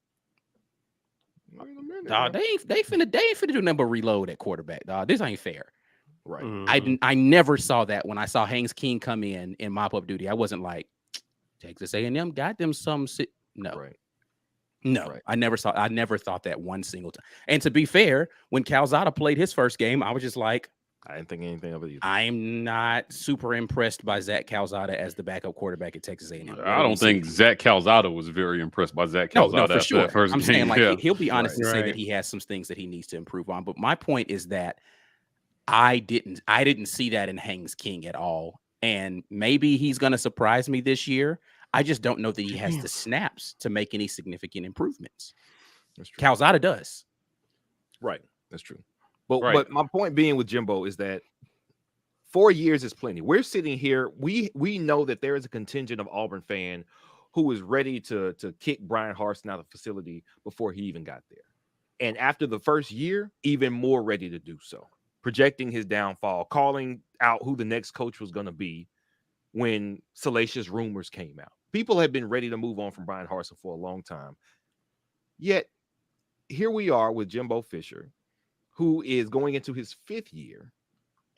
[SPEAKER 3] dog, they ain't finna do nothing but reload at quarterback, dog. This ain't fair.
[SPEAKER 4] Right.
[SPEAKER 3] I never saw that when I saw Haynes King come in mop-up duty. I wasn't like, Texas A&M got them some. No.
[SPEAKER 4] Right.
[SPEAKER 3] No,
[SPEAKER 4] Right.
[SPEAKER 3] I never thought that one single time. And to be fair, when Calzada played his first game, I was just like,
[SPEAKER 4] I didn't think anything of it either.
[SPEAKER 3] I'm not super impressed by Zach Calzada as the backup quarterback at Texas A&M.
[SPEAKER 2] I don't think Zach Calzada was very impressed by Zach Calzada.
[SPEAKER 3] No, for sure.
[SPEAKER 2] That first
[SPEAKER 3] I'm
[SPEAKER 2] game.
[SPEAKER 3] saying, like,
[SPEAKER 2] Yeah.
[SPEAKER 3] he'll be honest and say
[SPEAKER 1] Right.
[SPEAKER 3] that he has some things that he needs to improve on. But my point is that I didn't see that in Haynes King at all. And maybe he's going to surprise me this year. I just don't know that he has the snaps to make any significant improvements.
[SPEAKER 4] That's true.
[SPEAKER 3] Calzada does.
[SPEAKER 4] Right. That's true. But
[SPEAKER 2] Right.
[SPEAKER 4] but my point being with Jimbo is that 4 years is plenty. We're sitting here. We know that there is a contingent of Auburn fan who is ready to kick Brian Harsin out of the facility before he even got there. And after the first year, even more ready to do so. Projecting his downfall, calling out who the next coach was going to be when salacious rumors came out. People have been ready to move on from Brian Harsin for a long time. Yet, here we are with Jimbo Fisher, who is going into his 5th year,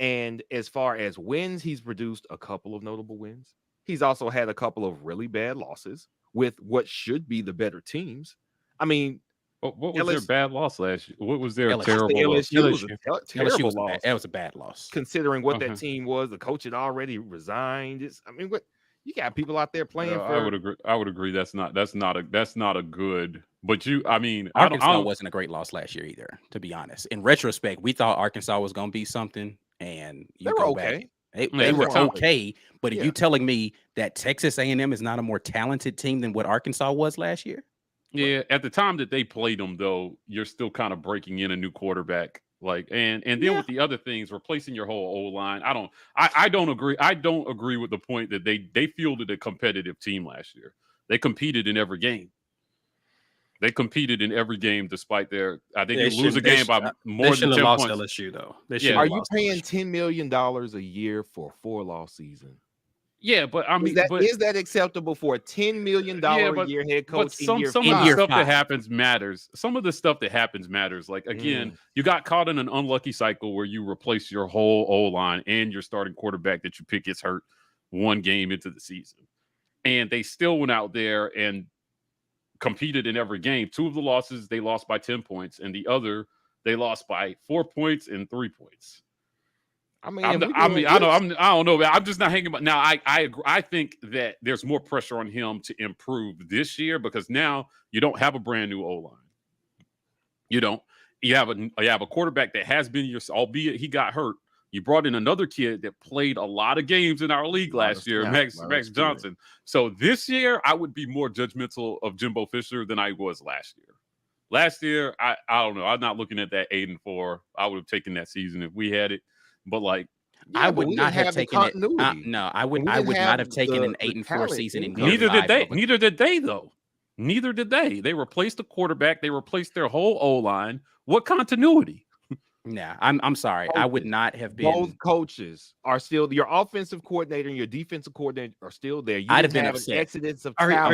[SPEAKER 4] And as far as wins, he's produced a couple of notable wins. He's also had a couple of really bad losses with what should be the better teams. I mean,
[SPEAKER 2] What was their bad loss last year? What was their
[SPEAKER 3] LSU.
[SPEAKER 2] terrible loss?
[SPEAKER 4] LSU was a
[SPEAKER 3] LSU
[SPEAKER 4] terrible
[SPEAKER 3] was
[SPEAKER 4] loss.
[SPEAKER 3] that was a bad loss.
[SPEAKER 4] Considering what that team was, the coach had already resigned. What you got people out there playing for.
[SPEAKER 2] I would agree. I would agree. That's not a good. But
[SPEAKER 3] Arkansas wasn't a great loss last year either. To be honest, in retrospect, we thought Arkansas was going to be something, and
[SPEAKER 4] they were okay.
[SPEAKER 3] They were okay. But are you telling me that Texas A&M is not a more talented team than what Arkansas was last year?
[SPEAKER 2] Yeah, at the time that they played them, though, you're still kind of breaking in a new quarterback. And then with the other things, replacing your whole O-line. I don't agree. I don't agree with the point that they fielded a competitive team last year. They competed in every game. Despite their. I think you lose a game by more than 10 points.
[SPEAKER 1] LSU though.
[SPEAKER 4] Are you paying $10 million a year for a 4-loss season?
[SPEAKER 2] Yeah, but I mean,
[SPEAKER 4] is that acceptable for a $10 million a year head coach?
[SPEAKER 2] Some of the stuff that happens matters. Some of the stuff that happens matters. Like again, you got caught in an unlucky cycle where you replace your whole O-line and your starting quarterback that you pick gets hurt one game into the season, and they still went out there and competed in every game. 2 of the losses they lost by 10 points, and the other they lost by 4 points and 3 points. I don't know. I'm just not hanging about. Now, I think that there's more pressure on him to improve this year because now you don't have a brand new O-line. You don't. You have a quarterback that has been albeit he got hurt. You brought in another kid that played a lot of games in our league last year, Max Johnson. So this year, I would be more judgmental of Jimbo Fisher than I was last year. Last year, I don't know. I'm not looking at that 8-4. I would have taken that season if we had it. But
[SPEAKER 3] I would not have taken it. No, I would not have taken an 8-4 season.
[SPEAKER 2] Neither did they. Neither did they, though. Neither did they. They replaced the quarterback. They replaced their whole O-line. What continuity?
[SPEAKER 3] Nah, I'm sorry. I would not have been.
[SPEAKER 4] Both coaches are still your offensive coordinator and your defensive coordinator are still there.
[SPEAKER 3] I'd have been upset.
[SPEAKER 4] An exodus of
[SPEAKER 1] are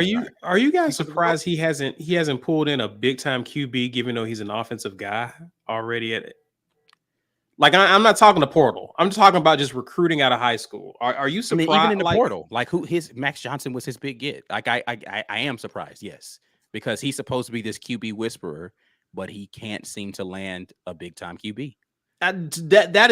[SPEAKER 1] you guys surprised he hasn't pulled in a big time QB, given though he's an offensive guy already at it? Like I'm not talking the portal. I'm talking about just recruiting out of high school. Are you surprised?
[SPEAKER 3] Even in the portal, Max Johnson was his big get. I am surprised, yes, because he's supposed to be this QB whisperer, but he can't seem to land a big time QB.
[SPEAKER 1] That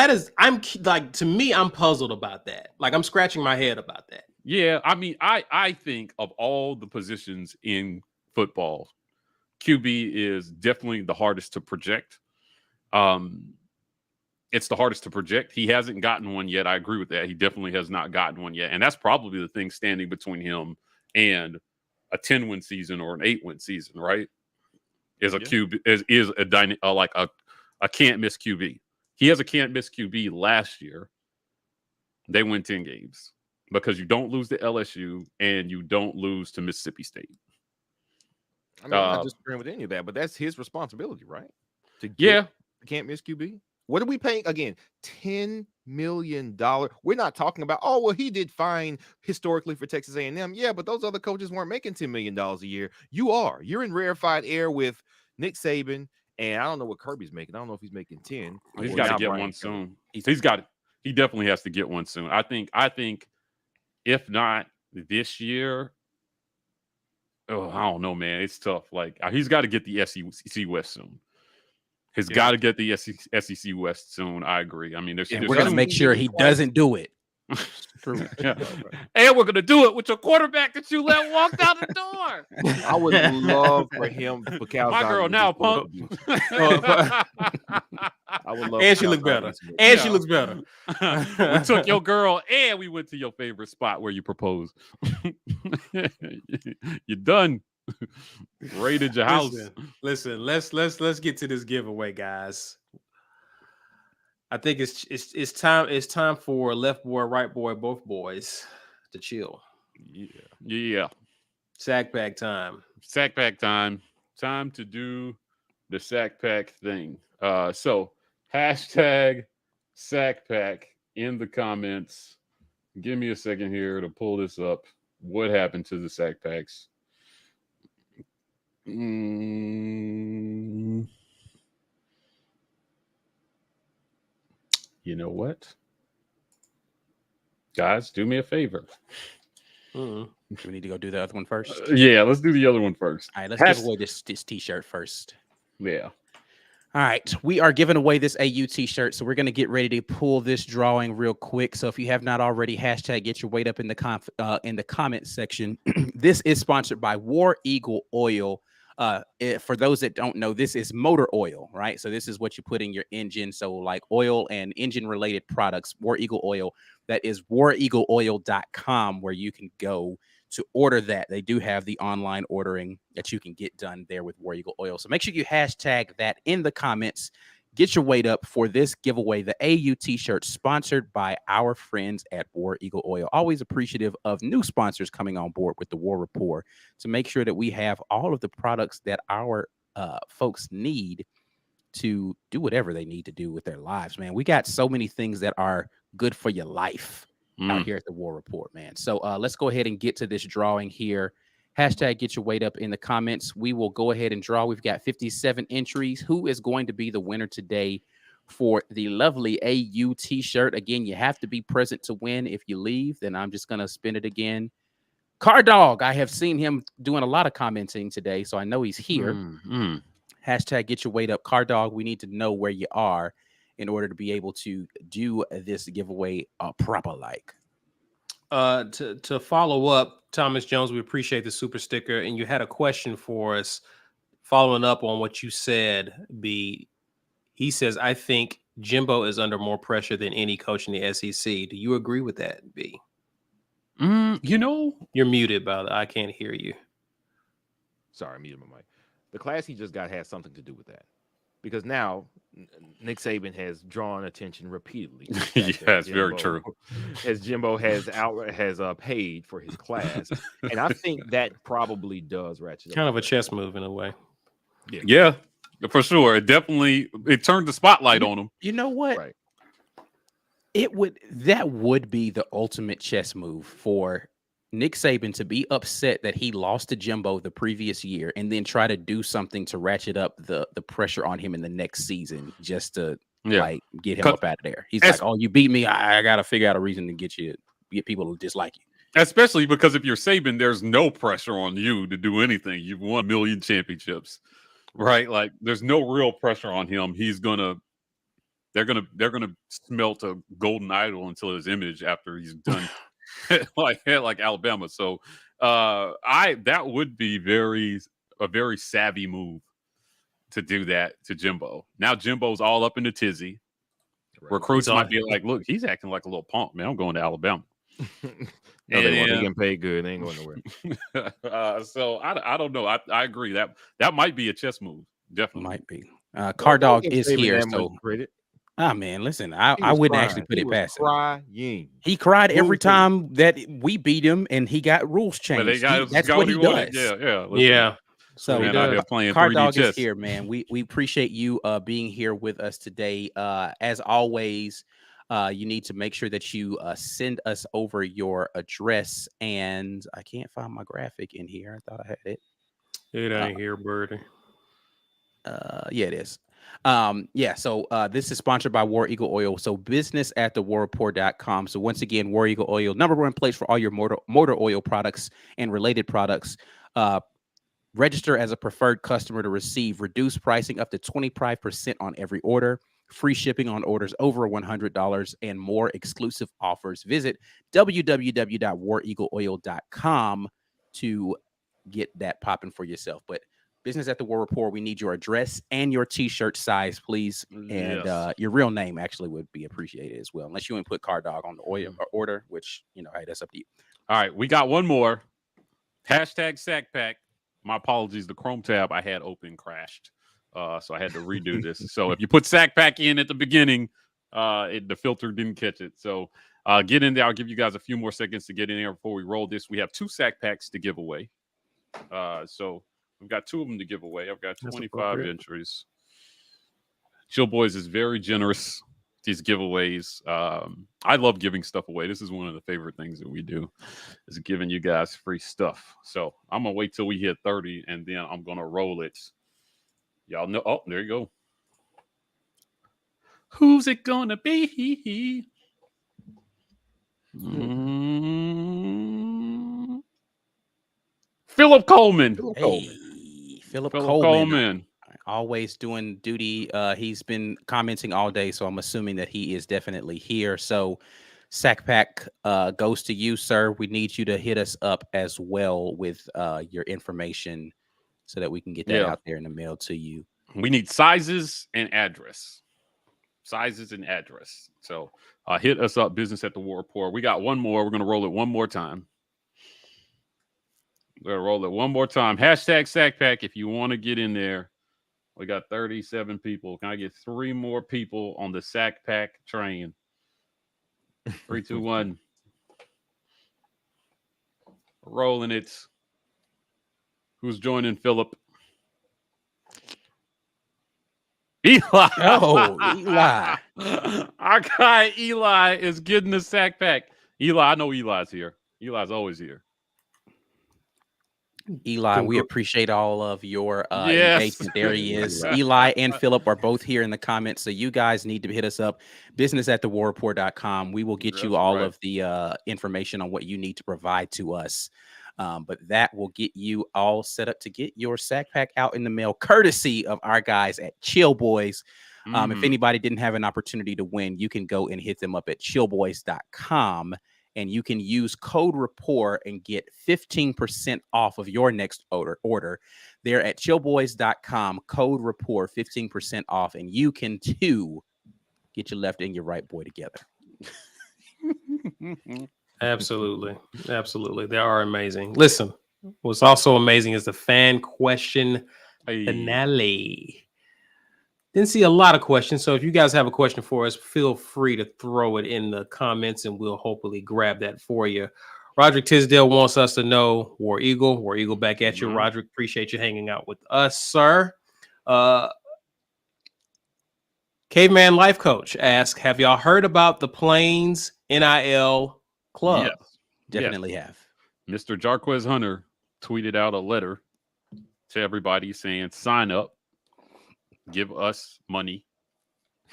[SPEAKER 1] is. I'm like, to me, I'm puzzled about that. Like I'm scratching my head about that.
[SPEAKER 2] Yeah, I mean, I think of all the positions in football, QB is definitely the hardest to project. It's the hardest to project. He hasn't gotten one yet. I agree with that. He definitely has not gotten one yet. And that's probably the thing standing between him and a 10-win season or an 8-win season, right? Is a QB is a can't miss QB. He has a can't miss QB last year. They win 10 games because you don't lose to LSU and you don't lose to Mississippi State.
[SPEAKER 4] I mean, I'm not disagreeing with any of that, but that's his responsibility, right? To get the can't miss QB. What are we paying again? $10 million. We're not talking about, he did fine historically for Texas A&M. Yeah, but those other coaches weren't making $10 million a year. You're in rarefied air with Nick Saban, and I don't know what Kirby's making. I don't know if he's making 10.
[SPEAKER 2] He's got to get one soon. He's got it. He definitely has to get one soon. I think if not this year, I don't know, man. It's tough. Like he's got to get the SEC West soon. He's got to get the SEC West soon. I agree. I mean,
[SPEAKER 3] we're going to make sure he doesn't do it.
[SPEAKER 2] True. Yeah. And we're going to do it with your quarterback that you let walk out the door.
[SPEAKER 4] I would love for him.
[SPEAKER 2] My girl now, punk.
[SPEAKER 4] I would love.
[SPEAKER 1] And she looked better. And she looks better.
[SPEAKER 2] We took your girl and we went to your favorite spot where you proposed. You're done. Raided your house.
[SPEAKER 1] Listen, let's get to this giveaway, guys. I think it's time for left boy, right boy, both boys to chill.
[SPEAKER 2] Yeah.
[SPEAKER 1] Sack pack time.
[SPEAKER 2] Sack pack time. Time to do the sack pack thing. So hashtag sack pack in the comments. Give me a second here to pull this up. What happened to the sack packs? You know what? Guys, do me a favor.
[SPEAKER 1] Mm.
[SPEAKER 3] Do we need to go do the other one first?
[SPEAKER 2] Yeah, let's do the other one first.
[SPEAKER 3] All right, let's give away this T-shirt first.
[SPEAKER 2] Yeah.
[SPEAKER 3] All right, we are giving away this AU T-shirt, so we're going to get ready to pull this drawing real quick. So if you have not already, hashtag get your weight up in the comment section. This is sponsored by War Eagle Oil. For those that don't know, this is motor oil, right? So this is what you put in your engine. So like oil and engine related products, War Eagle Oil. That is wareagleoil.com, where you can go to order that. They do have the online ordering that you can get done there with War Eagle Oil. So make sure you hashtag that in the comments. Get your weight up for this giveaway, the AU T-shirt sponsored by our friends at War Eagle Oil. Always appreciative of new sponsors coming on board with the War Rapport to make sure that we have all of the products that our folks need to do whatever they need to do with their lives, man. We got so many things that are good for your life out here at the War Rapport, man. So let's go ahead and get to this drawing here. Hashtag get your weight up in the comments. We will go ahead and draw. We've got 57 entries. Who is going to be the winner today for the lovely AU T-shirt? Again, you have to be present to win. If you leave, then I'm just going to spin it again. Car Dog, I have seen him doing a lot of commenting today, so I know he's here. Hashtag get your weight up. Car Dog, we need to know where you are in order to be able to do this giveaway proper like.
[SPEAKER 1] To follow up, Thomas Jones, we appreciate the super sticker, and you had a question for us following up on what you said. B, he says, I think Jimbo is under more pressure than any coach in the SEC. Do you agree with that, B?
[SPEAKER 2] You know,
[SPEAKER 1] you're muted, by the way. I can't hear you.
[SPEAKER 4] Sorry, I muted my mic. The class he just got has something to do with that, because now Nick Saban has drawn attention repeatedly.
[SPEAKER 2] Yeah, it's very true.
[SPEAKER 4] As Jimbo has paid for his class, and I think that probably does ratchet.
[SPEAKER 1] Kind of a chess move in a way.
[SPEAKER 2] Yeah, for sure. It turned the spotlight on him.
[SPEAKER 3] You know what?
[SPEAKER 4] Right.
[SPEAKER 3] That would be the ultimate chess move for Nick Saban to be upset that he lost to Jimbo the previous year and then try to do something to ratchet up the pressure on him in the next season just to like get him up out of there. He's like, oh, you beat me. I got to figure out a reason to get people to dislike you.
[SPEAKER 2] Especially because if you're Saban, there's no pressure on you to do anything. You've won 1 million championships, right? Like there's no real pressure on him. They're gonna smelt a golden idol until his image after he's done. like Alabama. So that would be a very savvy move to do that to Jimbo. Now Jimbo's all up in the tizzy. Right. Recruits might be like, look, he's acting like a little punk, man. I'm going to Alabama.
[SPEAKER 4] No, they want to get paid good. They ain't going nowhere.
[SPEAKER 2] So I don't know. I agree that might be a chess move. Definitely
[SPEAKER 3] might be. Car Dog is here. So man, listen, I wouldn't actually put it past him. He cried every time that we beat him and he got rules changed. That's what he does.
[SPEAKER 2] Yeah.
[SPEAKER 3] So Car Dog is here, man. We appreciate you being here with us today. As always, you need to make sure that you send us over your address. And I can't find my graphic in here. I thought I had it.
[SPEAKER 1] It ain't here, Birdie.
[SPEAKER 3] Yeah, it is. So this is sponsored by War Eagle Oil. So business at thewarrapport.com. So once again, War Eagle Oil, #1 place for all your motor oil products and related products. Register as a preferred customer to receive reduced pricing up to 25% on every order, free shipping on orders over $100, and more exclusive offers. Visit www.wareagleoil.com to get that popping for yourself. But business at the War Rapport, we need your address and your T-shirt size, please. And your real name actually would be appreciated as well, unless you want to put Car Dog on the oil or order, which, hey, that's up to you.
[SPEAKER 2] All right, we got one more. Hashtag Sack Pack. My apologies. The Chrome tab I had open crashed, so I had to redo this. So if you put Sack Pack in at the beginning, the filter didn't catch it. So get in there. I'll give you guys a few more seconds to get in there before we roll this. We have 2 Sack Packs to give away. So we've got 2 of them to give away. I've got 25 entries. Chill Boys is very generous. These giveaways. I love giving stuff away. This is one of the favorite things that we do, is giving you guys free stuff. So I'm gonna wait till we hit 30 and then I'm gonna roll it. Y'all know. Oh, there you go. Who's it gonna be? Philip Coleman.
[SPEAKER 6] Philip
[SPEAKER 3] Hey,
[SPEAKER 6] Coleman.
[SPEAKER 3] Philip
[SPEAKER 2] Philip Coleman.
[SPEAKER 3] always doing duty. He's been commenting all day, so I'm assuming that he is definitely here. So, Sack Pack goes to you, sir. We need you to hit us up as well with your information so that we can get that out there in the mail to you.
[SPEAKER 2] We need sizes and address. Sizes and address. So hit us up, Business at the War Rapport. We got one more. We're going to roll it one more time. We're going to roll it one more time. Hashtag Sack Pack if you want to get in there. We got 37 people. Can I get 3 more people on the Sack Pack train? 3, 2, 1. Rolling it. Who's joining Philip? Eli.
[SPEAKER 3] Oh, Eli.
[SPEAKER 2] Our guy Eli is getting the Sack Pack. Eli, I know Eli's here. Eli's always here.
[SPEAKER 3] Eli, we appreciate all of your engagement. There he is. Eli and Philip are both here in the comments. So you guys need to hit us up, business@thewarreport.com. We will get you all of the information on what you need to provide to us. But that will get you all set up to get your Sack Pack out in the mail, courtesy of our guys at Chill Boys. If anybody didn't have an opportunity to win, you can go and hit them up at chillboys.com. And you can use code rapport and get 15% off of your next order. They're at chillboys.com, code rapport, 15% off. And you can too get your left and your right boy together.
[SPEAKER 1] Absolutely. Absolutely. They are amazing. Listen, what's also amazing is the fan question finale. Didn't see a lot of questions. So if you guys have a question for us, feel free to throw it in the comments and we'll hopefully grab that for you. Roderick Tisdale wants us to know War Eagle back at you. Roderick, appreciate you hanging out with us, sir. Caveman Life Coach asks, have y'all heard about the Plains NIL Club?
[SPEAKER 2] Yes.
[SPEAKER 3] Definitely have.
[SPEAKER 2] Mr. Jarquez Hunter tweeted out a letter to everybody saying, sign up. Give us money.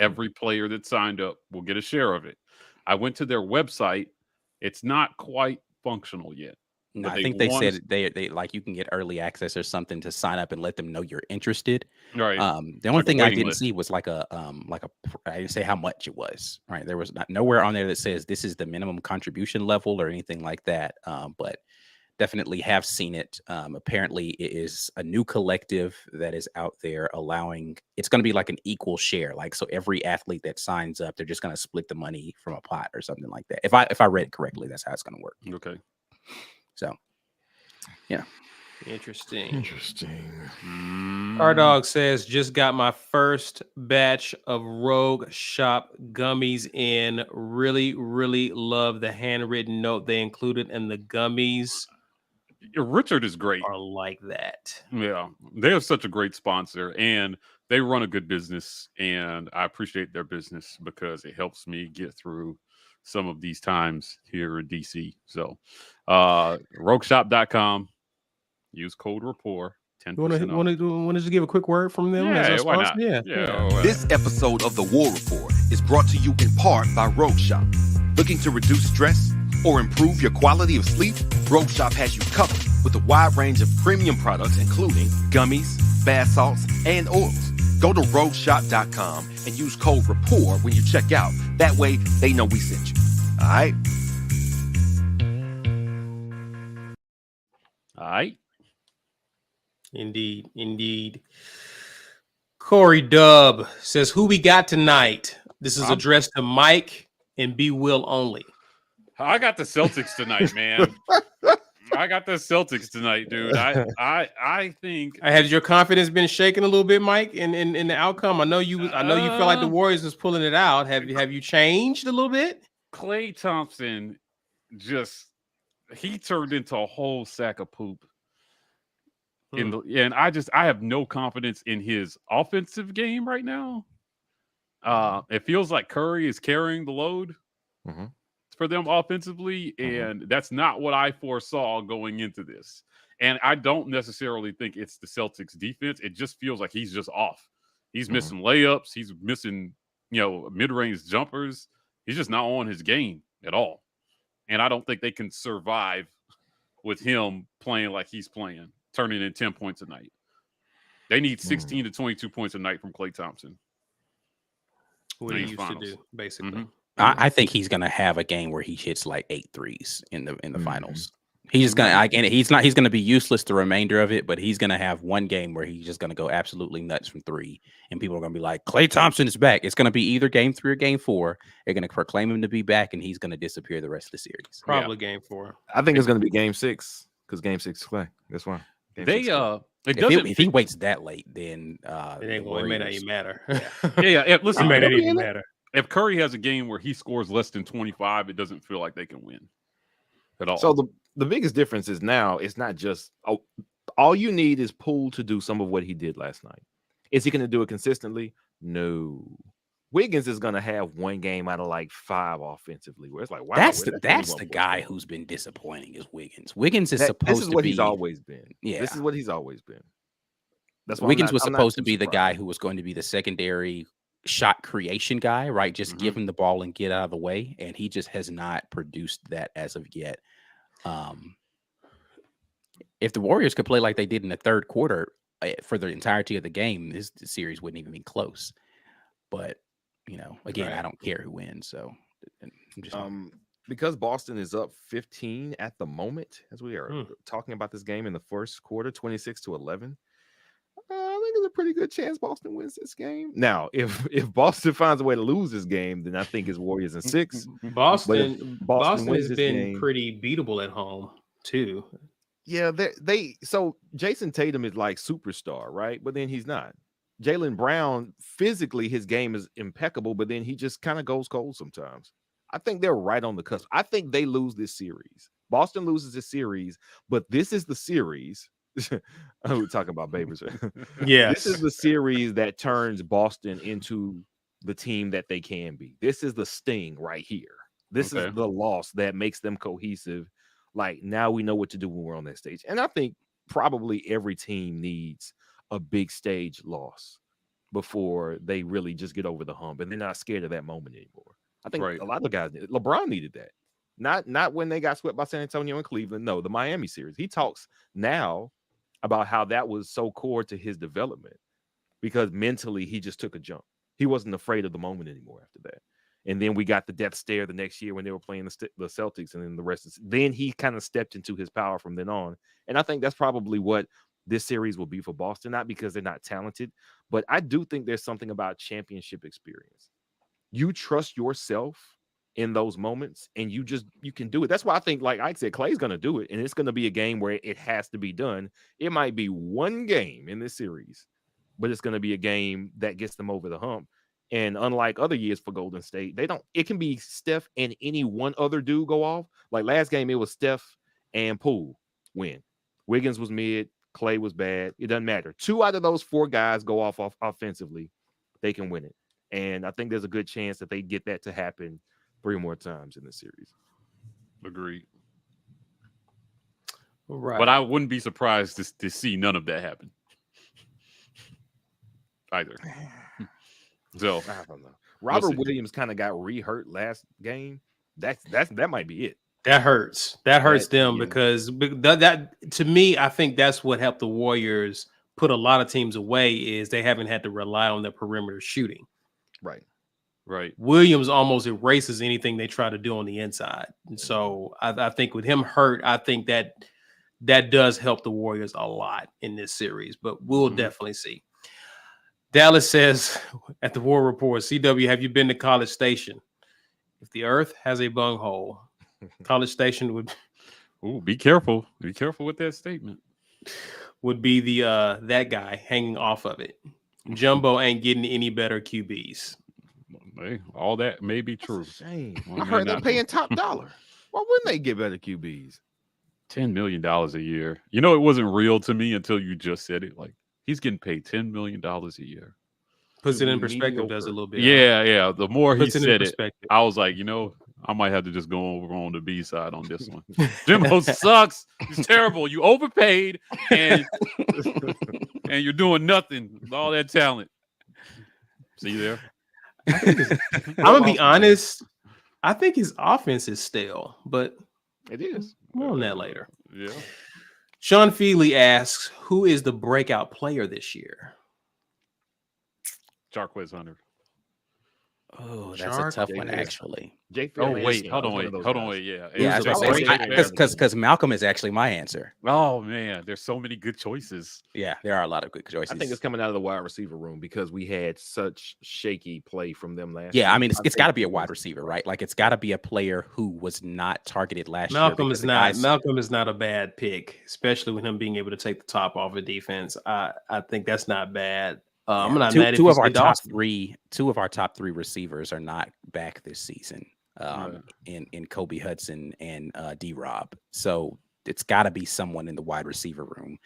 [SPEAKER 2] Every player that signed up will get a share of it. I went to their website. It's not quite functional yet.
[SPEAKER 3] No, I think they said they like you can get early access or something to sign up and let them know you're interested.
[SPEAKER 2] Right.
[SPEAKER 3] The only thing I didn't see was like a I didn't say how much it was. Right. There was nowhere on there that says this is the minimum contribution level or anything like that. But definitely have seen it. Apparently it is a new collective that is out there allowing, it's going to be like an equal share. Like, so every athlete that signs up, they're just going to split the money from a pot or something like that. If I read correctly, that's how it's going to work.
[SPEAKER 2] Okay.
[SPEAKER 3] So, yeah.
[SPEAKER 1] Interesting. Our dog says, just got my first batch of Rogue Shop gummies in. Really, really love the handwritten note they included in the gummies.
[SPEAKER 2] Richard is great.
[SPEAKER 1] Are like that.
[SPEAKER 2] Yeah, they are such a great sponsor and they run a good business. And I appreciate their business because it helps me get through some of these times here in DC. So, rogueshop.com, use code rapport. 10%
[SPEAKER 1] Want to just give a quick word from them?
[SPEAKER 2] Yeah, why not?
[SPEAKER 1] Yeah.
[SPEAKER 5] This episode of the War Rapport is brought to you in part by Rogue Shop. Looking to reduce stress or improve your quality of sleep? Rogue Shop has you covered with a wide range of premium products, including gummies, bath salts, and oils. Go to rogueshop.com and use code rapport when you check out. That way, they know we sent you. All right?
[SPEAKER 2] All right.
[SPEAKER 1] Indeed. Corey Dub says, who we got tonight? This is addressed to Mike and B Will only.
[SPEAKER 2] I got the Celtics tonight, man. I got the Celtics tonight, dude. I think.
[SPEAKER 1] Has your confidence been shaken a little bit, Mike, in the outcome? I know you feel like the Warriors was pulling it out. Have you changed a little bit?
[SPEAKER 2] Klay Thompson he turned into a whole sack of poop. And I have no confidence in his offensive game right now. It feels like Curry is carrying the load for them offensively, and that's not what I foresaw going into this. And I don't necessarily think it's the Celtics defense. It just feels like he's just off. He's missing layups. He's missing mid-range jumpers. He's just not on his game at all. And I don't think they can survive with him playing like he's playing, turning in 10 points a night. They need 16 to 22 points a night from Klay Thompson.
[SPEAKER 1] What he used to do, basically.
[SPEAKER 2] Mm-hmm.
[SPEAKER 3] I think he's gonna have a game where he hits like 8 threes in the finals. He's just gonna he's gonna be useless the remainder of it, but he's gonna have one game where he's just gonna go absolutely nuts from 3, and people are gonna be like, Klay Thompson is back. It's gonna be either game 3 or game 4. They're gonna proclaim him to be back, and he's gonna disappear the rest of the series.
[SPEAKER 1] Probably game 4.
[SPEAKER 4] I think it's going to be game 6 because game 6 is Klay. That's why.
[SPEAKER 3] If he waits that late, then
[SPEAKER 1] It may not even matter.
[SPEAKER 2] Listen,
[SPEAKER 1] It may not even matter.
[SPEAKER 2] If Curry has a game where he scores less than 25, it doesn't feel like they can win at all.
[SPEAKER 4] So the biggest difference is now it's not just all you need is Poole to do some of what he did last night. Is he going to do it consistently? No. Wiggins is going to have one game out of like 5 offensively. Where it's like, wow,
[SPEAKER 3] that's the guy who's been disappointing is Wiggins. Wiggins is supposed to be.
[SPEAKER 4] This is what he's always been.
[SPEAKER 3] Yeah,
[SPEAKER 4] this is what he's always been. That's why
[SPEAKER 3] Wiggins was supposed to be the guy who was going to be the secondary shot creation guy, right? Just give him the ball and get out of the way, and he just has not produced that as of yet. If the Warriors could play like they did in the third quarter for the entirety of the game, this series wouldn't even be close. But again, I don't care who wins. So I'm just
[SPEAKER 4] because Boston is up 15 at the moment, as we are talking about this game in the first quarter, 26-11. I think there's a pretty good chance Boston wins this game. Now, if Boston finds a way to lose this game, then I think it's Warriors in 6.
[SPEAKER 1] Boston
[SPEAKER 4] wins
[SPEAKER 1] has
[SPEAKER 4] this
[SPEAKER 1] been
[SPEAKER 4] game,
[SPEAKER 1] pretty beatable at home too.
[SPEAKER 4] Yeah, so Jason Tatum is like superstar, right? But then he's not. Jaylen Brown, physically, his game is impeccable, but then he just kind of goes cold sometimes. I think they're right on the cusp. I think they lose this series. Boston loses this series, but this is the series. We're talking about babies.
[SPEAKER 1] Yeah,
[SPEAKER 4] this is the series that turns Boston into the team that they can be. This is the sting right here. This is the loss that makes them cohesive. Like, now we know what to do when we're on that stage. And I think probably every team needs a big stage loss before they really just get over the hump, and they're not scared of that moment anymore. I think a lot of guys LeBron needed that. Not when they got swept by San Antonio and Cleveland. No, the Miami series. He talks now about how that was so core to his development because mentally he just took a jump. He wasn't afraid of the moment anymore after that. And then we got the death stare the next year when they were playing the Celtics, and then the rest. Then he kind of stepped into his power from then on. And I think that's probably what this series will be for Boston, not because they're not talented, but I do think there's something about championship experience. You trust yourself in those moments, and you can do it. That's why I think, like I said, Klay's going to do it, and it's going to be a game where it has to be done. It might be one game in this series, but it's going to be a game that gets them over the hump. And unlike other years for Golden State, it can be Steph and any one other dude go off. Like last game, it was Steph and Poole win. Wiggins was mid, Klay was bad. It doesn't matter. 2 out of those 4 guys go off offensively. They can win it. And I think there's a good chance that they get that to happen 3 more times in the series.
[SPEAKER 2] Agreed.
[SPEAKER 1] Right.
[SPEAKER 2] But I wouldn't be surprised to see none of that happen either. So
[SPEAKER 4] I don't know. Robert Williams kind of got re-hurt last game. That might be it.
[SPEAKER 1] That hurts. That hurts them because that to me, I think that's what helped the Warriors put a lot of teams away is they haven't had to rely on their perimeter shooting.
[SPEAKER 2] Right.
[SPEAKER 1] Williams almost erases anything they try to do on the inside. And so I think with him hurt, I think that does help the Warriors a lot in this series, but we'll definitely see. Dallas says at the War Rapport, CW, have you been to College Station? If the earth has a bunghole, College Station would
[SPEAKER 2] be careful. Be careful with that statement.
[SPEAKER 1] Would be the that guy hanging off of it. Jumbo ain't getting any better QBs.
[SPEAKER 2] Hey, all that may be true.
[SPEAKER 4] Shame. I heard they're paying top dollar. Why wouldn't they get better QBs?
[SPEAKER 2] $10 million a year. You know, it wasn't real to me until you just said it. Like, he's getting paid $10 million a year.
[SPEAKER 1] Puts it in perspective, does a little bit.
[SPEAKER 2] Yeah. The more he said it, I was like, I might have to just go over on the B side on this one. Jimbo sucks. He's terrible. You overpaid and you're doing nothing with all that talent. See you there?
[SPEAKER 1] I'm gonna be honest. I think his offense is stale, but
[SPEAKER 4] It is.
[SPEAKER 1] more on that later.
[SPEAKER 2] Yeah.
[SPEAKER 1] Sean Feely asks, "Who is the breakout player this year?"
[SPEAKER 2] Jarquez Hunter.
[SPEAKER 3] Oh, that's a tough one,
[SPEAKER 4] Jay
[SPEAKER 3] actually.
[SPEAKER 4] Jay
[SPEAKER 2] Oh
[SPEAKER 4] Fairley
[SPEAKER 2] wait,
[SPEAKER 4] is
[SPEAKER 2] hold on,
[SPEAKER 4] one
[SPEAKER 2] wait,
[SPEAKER 4] of those
[SPEAKER 2] hold on,
[SPEAKER 4] guys.
[SPEAKER 2] wait, yeah.
[SPEAKER 3] Yeah,
[SPEAKER 2] It
[SPEAKER 3] I was
[SPEAKER 2] was
[SPEAKER 3] gonna
[SPEAKER 2] Jay Fairley.
[SPEAKER 3] because Malcolm is actually my answer.
[SPEAKER 2] Oh man, there's so many good choices.
[SPEAKER 3] Yeah, there are a lot of good choices.
[SPEAKER 4] I think it's coming out of the wide receiver room because we had such shaky play from them last
[SPEAKER 3] Yeah,
[SPEAKER 4] year.
[SPEAKER 3] I mean, it's got to
[SPEAKER 4] think
[SPEAKER 3] be a
[SPEAKER 4] it
[SPEAKER 3] wide
[SPEAKER 4] was-
[SPEAKER 3] receiver, right? Like, it's got to be a player who was not targeted last year.
[SPEAKER 1] Malcolm
[SPEAKER 3] because
[SPEAKER 1] is
[SPEAKER 3] the
[SPEAKER 1] not.
[SPEAKER 3] guys-
[SPEAKER 1] Malcolm is not a bad pick, especially with him being able to take the top off of defense. I think that's not bad. I'm
[SPEAKER 3] Yeah,
[SPEAKER 1] not
[SPEAKER 3] two,
[SPEAKER 1] mad if
[SPEAKER 3] two
[SPEAKER 1] you
[SPEAKER 3] of our
[SPEAKER 1] say
[SPEAKER 3] top
[SPEAKER 1] Dawson.
[SPEAKER 3] three, two of our top three receivers are not back this season.
[SPEAKER 2] Right.
[SPEAKER 3] In Kobe Hudson and D-Rob. So it's got to be someone in the wide receiver room.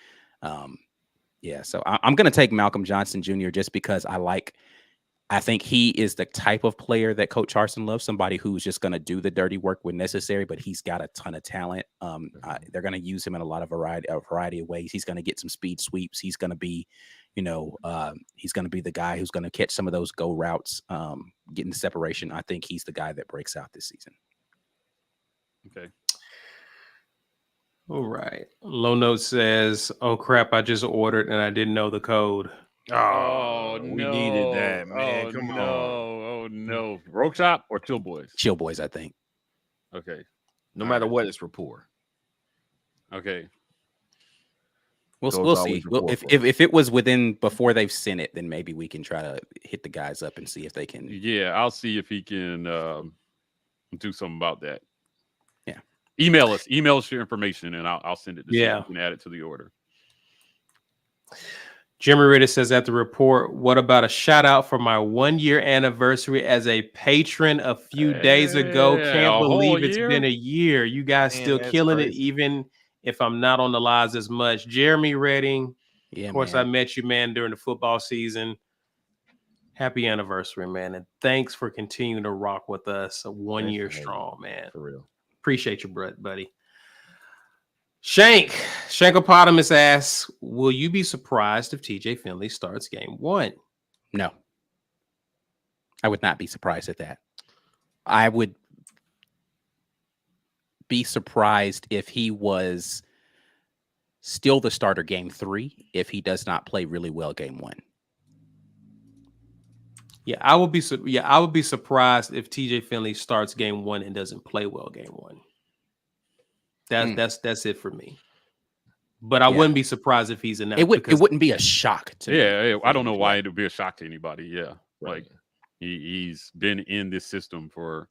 [SPEAKER 3] Yeah, so I'm going to take Malcolm Johnson Jr. just because I think he is the type of player that Coach Harsin loves, somebody who's just going to do the dirty work when necessary, but he's got a ton of talent. They're going to use him in a lot of variety of ways. He's going to get some speed sweeps. He's going to be, he's going to be the guy who's going to catch some of those go routes, getting the separation. I think he's the guy that breaks out this season.
[SPEAKER 2] Okay.
[SPEAKER 1] All right. Low Note says, "Oh crap! I just ordered and I didn't know the code."
[SPEAKER 2] Oh,
[SPEAKER 4] we needed that, man.
[SPEAKER 2] Oh,
[SPEAKER 4] Come
[SPEAKER 2] no.
[SPEAKER 4] on.
[SPEAKER 2] Oh no. Rogue Shop or Chill Boys?
[SPEAKER 3] Chill Boys, I think.
[SPEAKER 2] Okay.
[SPEAKER 4] No
[SPEAKER 2] All
[SPEAKER 4] matter
[SPEAKER 2] right.
[SPEAKER 4] what, it's rapport.
[SPEAKER 2] Okay.
[SPEAKER 3] We'll
[SPEAKER 4] Goes
[SPEAKER 3] see.
[SPEAKER 4] always rapport for
[SPEAKER 3] If it was within before they've sent it, then maybe we can try to hit the guys up and see if they can.
[SPEAKER 2] Yeah, I'll see if he can do something about that.
[SPEAKER 3] Yeah.
[SPEAKER 2] Email us your information and I'll send it to see
[SPEAKER 1] Yeah.
[SPEAKER 2] if we can add it to the order.
[SPEAKER 1] Jimmy Ritter says at the report, "What about a shout out for my 1-year anniversary as a patron a few days ago?
[SPEAKER 2] Yeah,
[SPEAKER 1] Can't
[SPEAKER 2] a whole
[SPEAKER 1] believe it's
[SPEAKER 2] year?
[SPEAKER 1] been a year. You guys
[SPEAKER 4] Man,
[SPEAKER 1] still
[SPEAKER 4] that's
[SPEAKER 1] killing it,
[SPEAKER 4] crazy.
[SPEAKER 1] even if I'm not on the lives as much." Jeremy Redding,
[SPEAKER 3] Yeah,
[SPEAKER 1] of course,
[SPEAKER 3] man.
[SPEAKER 1] I met you, man, during the football season. Happy anniversary, man, and thanks for continuing to rock with us. 1 year
[SPEAKER 4] Thanks for having
[SPEAKER 1] strong, man.
[SPEAKER 4] For real.
[SPEAKER 1] Appreciate you, buddy. Shankopotamus asks, "Will you be surprised if TJ Finley starts game 1?"
[SPEAKER 3] No, I would not be surprised at that. I would be surprised if he was still the starter game 3 if he does not play really well game 1.
[SPEAKER 1] Yeah, I would be surprised if TJ Finley starts game 1 and doesn't play well game 1. That's it for me. But I wouldn't be surprised if he's enough.
[SPEAKER 3] It wouldn't be a shock to me.
[SPEAKER 2] Yeah, I don't know why it would be a shock to anybody. Yeah.
[SPEAKER 4] Right.
[SPEAKER 2] Like he's been in this system for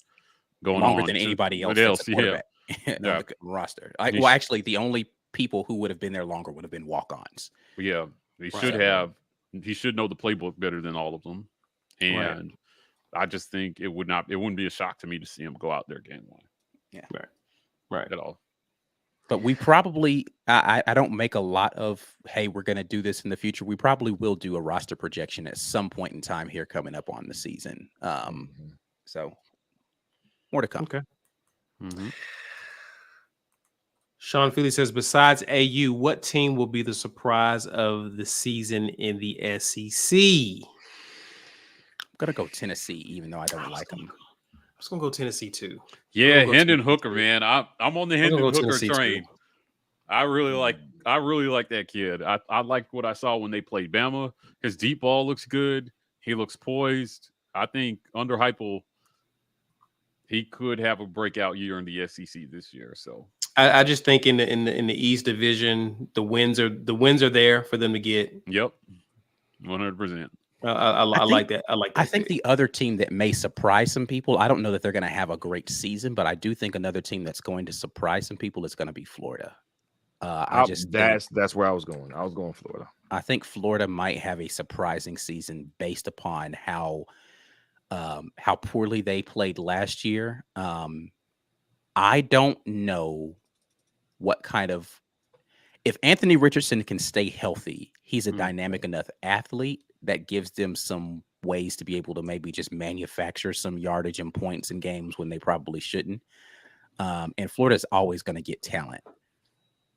[SPEAKER 2] going
[SPEAKER 3] longer
[SPEAKER 2] on
[SPEAKER 3] than anybody else.
[SPEAKER 2] Yeah.
[SPEAKER 3] That's a quarterback on
[SPEAKER 2] Yeah.
[SPEAKER 3] the roster. Well, actually, the only people who would have been there longer would have been walk-ons.
[SPEAKER 2] Yeah, he
[SPEAKER 1] Right.
[SPEAKER 2] should have. He should know the playbook better than all of them,
[SPEAKER 1] Right.
[SPEAKER 2] and I just think it wouldn't be a shock to me to see him go out there game 1.
[SPEAKER 3] Yeah,
[SPEAKER 1] Right.
[SPEAKER 2] At all.
[SPEAKER 3] But we probably, I don't make a lot of, hey, we're going to do this in the future. We probably will do a roster projection at some point in time here coming up on the season. So more to come.
[SPEAKER 1] Okay.
[SPEAKER 2] Mm-hmm.
[SPEAKER 1] Sean Feely says, "Besides AU, what team will be the surprise of the season in the SEC?"
[SPEAKER 3] I'm going to go Tennessee, even though I don't like them.
[SPEAKER 1] I was gonna go Tennessee too.
[SPEAKER 2] Yeah,
[SPEAKER 1] go
[SPEAKER 2] Hendon
[SPEAKER 1] Tennessee,
[SPEAKER 2] Hooker,
[SPEAKER 1] too.
[SPEAKER 2] man. I'm on the
[SPEAKER 1] I'm
[SPEAKER 2] Hendon
[SPEAKER 1] gonna go
[SPEAKER 2] Hooker
[SPEAKER 1] Tennessee, too.
[SPEAKER 2] train. I really like that kid. I like what I saw when they played Bama. His deep ball looks good. He looks poised. I think under Heupel, he could have a breakout year in the SEC this year. So
[SPEAKER 1] I just think in the East Division, the wins are there for them to get.
[SPEAKER 2] yep, 100%.
[SPEAKER 1] I like that. I like that.
[SPEAKER 3] I think the other team that may surprise some people, I don't know that they're going to have a great season, but I do think another team that's going to surprise some people is going to be Florida.
[SPEAKER 4] That's where I was going. I was going Florida.
[SPEAKER 3] I think Florida might have a surprising season based upon how poorly they played last year. I don't know what kind of, if Anthony Richardson can stay healthy, he's a dynamic enough athlete that gives them some ways to be able to maybe just manufacture some yardage and points in games when they probably shouldn't. And Florida's always going to get talent.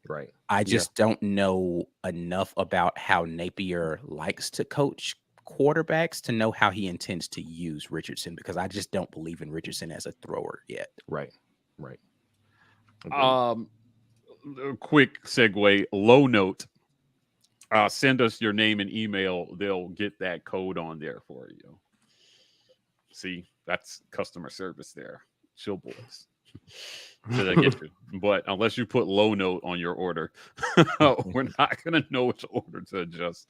[SPEAKER 4] Right.
[SPEAKER 3] I just don't know enough about how Napier likes to coach quarterbacks to know how he intends to use Richardson, because I just don't believe in Richardson as a thrower yet.
[SPEAKER 4] Right. Agreed.
[SPEAKER 2] A quick segue, low note. Send us your name and email. They'll get that code on there for you. See, that's customer service there. Chill boys. So they get you. But unless you put low note on your order, we're not going to know which order to adjust.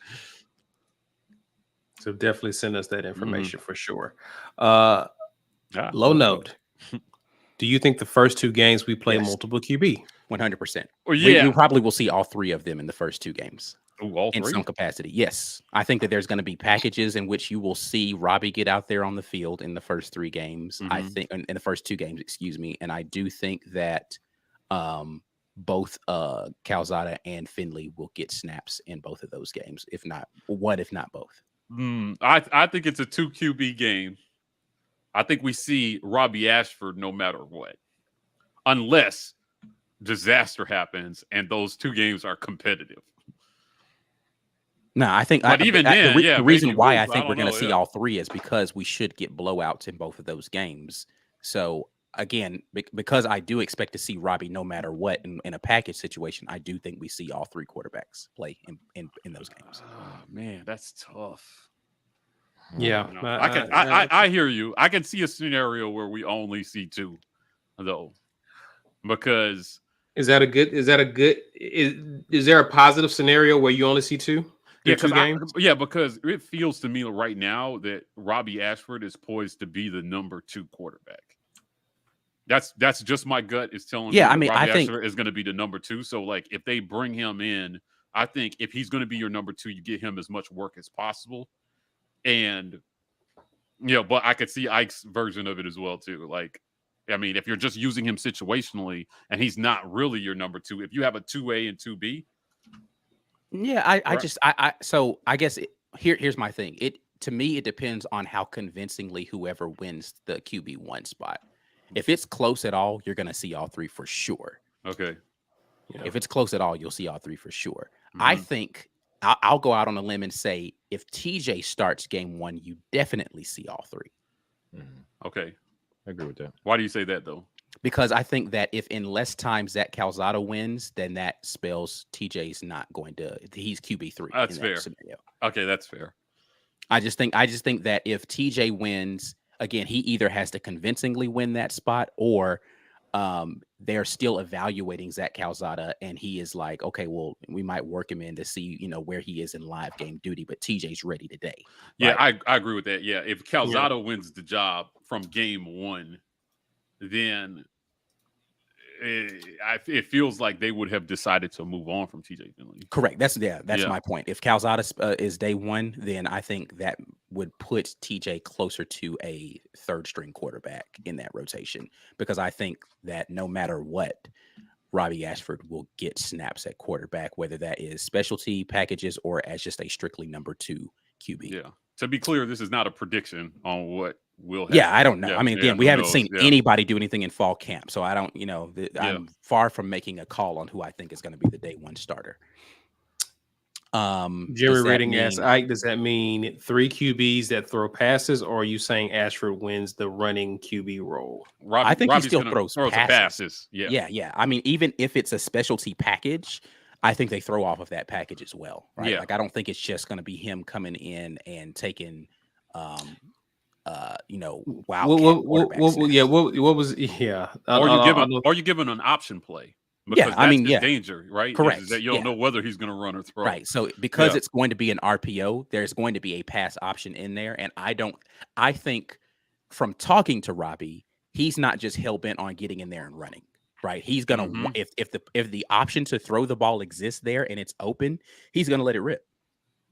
[SPEAKER 1] So definitely send us that information for sure. Low note. Do you think the first two games we play multiple QB?
[SPEAKER 3] 100%.
[SPEAKER 2] Well, yeah.
[SPEAKER 3] We probably will see all three of them in the first two games.
[SPEAKER 2] Ooh, all
[SPEAKER 3] in
[SPEAKER 2] three?
[SPEAKER 3] some capacity. Yes. I think that there's going to be packages in which you will see Robbie get out there on the field in the first three games. I think in the first two games, excuse me. And I do think that both Calzada and Finley will get snaps in both of those games. If not both.
[SPEAKER 2] I think it's a 2 QB game. I think we see Robbie Ashford no matter what, unless disaster happens and those two games are competitive.
[SPEAKER 3] No, I think.
[SPEAKER 2] But even then,
[SPEAKER 3] the reason why I
[SPEAKER 2] lose,
[SPEAKER 3] think we're going to see
[SPEAKER 2] yeah.
[SPEAKER 3] all three is because we should get blowouts in both of those games. So again, because I do expect to see Robbie no matter what in a package situation, I do think we see all three quarterbacks play in those games.
[SPEAKER 2] Oh, man, that's tough.
[SPEAKER 1] Yeah,
[SPEAKER 2] No, I hear you. I can see a scenario where we only see two, though, because
[SPEAKER 1] is there a positive scenario where you only see two? Two games?
[SPEAKER 2] Because it feels to me right now that Robbie Ashford is poised to be the number 2 quarterback. That's just my gut is telling me. Robbie Ashford is going to be the number 2. So like if they bring him in, I think if he's going to be your number 2, you get him as much work as possible. And but I could see Ike's version of it as well too. Like, I mean, if you're just using him situationally and he's not really your number 2, if you have a 2A and 2B.
[SPEAKER 3] Yeah, I guess here's my thing. To me, it depends on how convincingly whoever wins the QB1 spot. If it's close at all, you're going to see all three for sure.
[SPEAKER 2] Okay.
[SPEAKER 3] Yeah. If it's close at all, you'll see all three for sure. I think I'll go out on a limb and say if TJ starts game 1, you definitely see all three.
[SPEAKER 2] Okay.
[SPEAKER 4] I agree with that.
[SPEAKER 2] Why do you say that though?
[SPEAKER 3] Because I think that if in less time Zach Calzada wins, then that spells TJ's not going to. He's QB3.
[SPEAKER 2] That's
[SPEAKER 3] in
[SPEAKER 2] fair.
[SPEAKER 3] that scenario.
[SPEAKER 2] Okay, that's fair.
[SPEAKER 3] I just think that if TJ wins, again, he either has to convincingly win that spot, or they're still evaluating Zach Calzada, and he is like, okay, well, we might work him in to see, where he is in live game duty, but TJ's ready today.
[SPEAKER 2] Yeah,
[SPEAKER 3] right?
[SPEAKER 2] I agree with that. Yeah, if Calzada wins the job from game 1, then it feels like they would have decided to move on from TJ Finley.
[SPEAKER 3] Correct. That's my point. If Calzada is day 1, then I think that would put TJ closer to a third string quarterback in that rotation, because I think that no matter what, Robbie Ashford will get snaps at quarterback, whether that is specialty packages or as just a strictly number 2 QB.
[SPEAKER 2] Yeah. To be clear, this is not a prediction on what will happen.
[SPEAKER 3] Yeah, I don't know.
[SPEAKER 2] Yeah,
[SPEAKER 3] I mean, again, we haven't seen
[SPEAKER 2] Yeah.
[SPEAKER 3] anybody do anything in fall camp, so I don't, I'm far from making a call on who I think is going to be the day 1 starter.
[SPEAKER 1] Jerry Rating asks, Ike, does that mean 3 QBs that throw passes, or are you saying Ashford wins the running QB role?
[SPEAKER 3] I think
[SPEAKER 2] Robbie's
[SPEAKER 3] he still
[SPEAKER 2] gonna
[SPEAKER 3] throws
[SPEAKER 2] the passes.
[SPEAKER 3] Yeah. I mean, even if it's a specialty package, I think they throw off of that package as well, right?
[SPEAKER 2] Yeah.
[SPEAKER 3] Like, I don't think it's just going to be him coming in and taking, wow.
[SPEAKER 2] Or you giving an option play. Because that's danger, right?
[SPEAKER 3] Correct.
[SPEAKER 2] Is that you don't know whether he's going to run or throw.
[SPEAKER 3] Right. So because it's going to be an RPO, there's going to be a pass option in there. And I think from talking to Robbie, he's not just hell bent on getting in there and running. Right. He's gonna if the option to throw the ball exists there and it's open, he's gonna let it rip.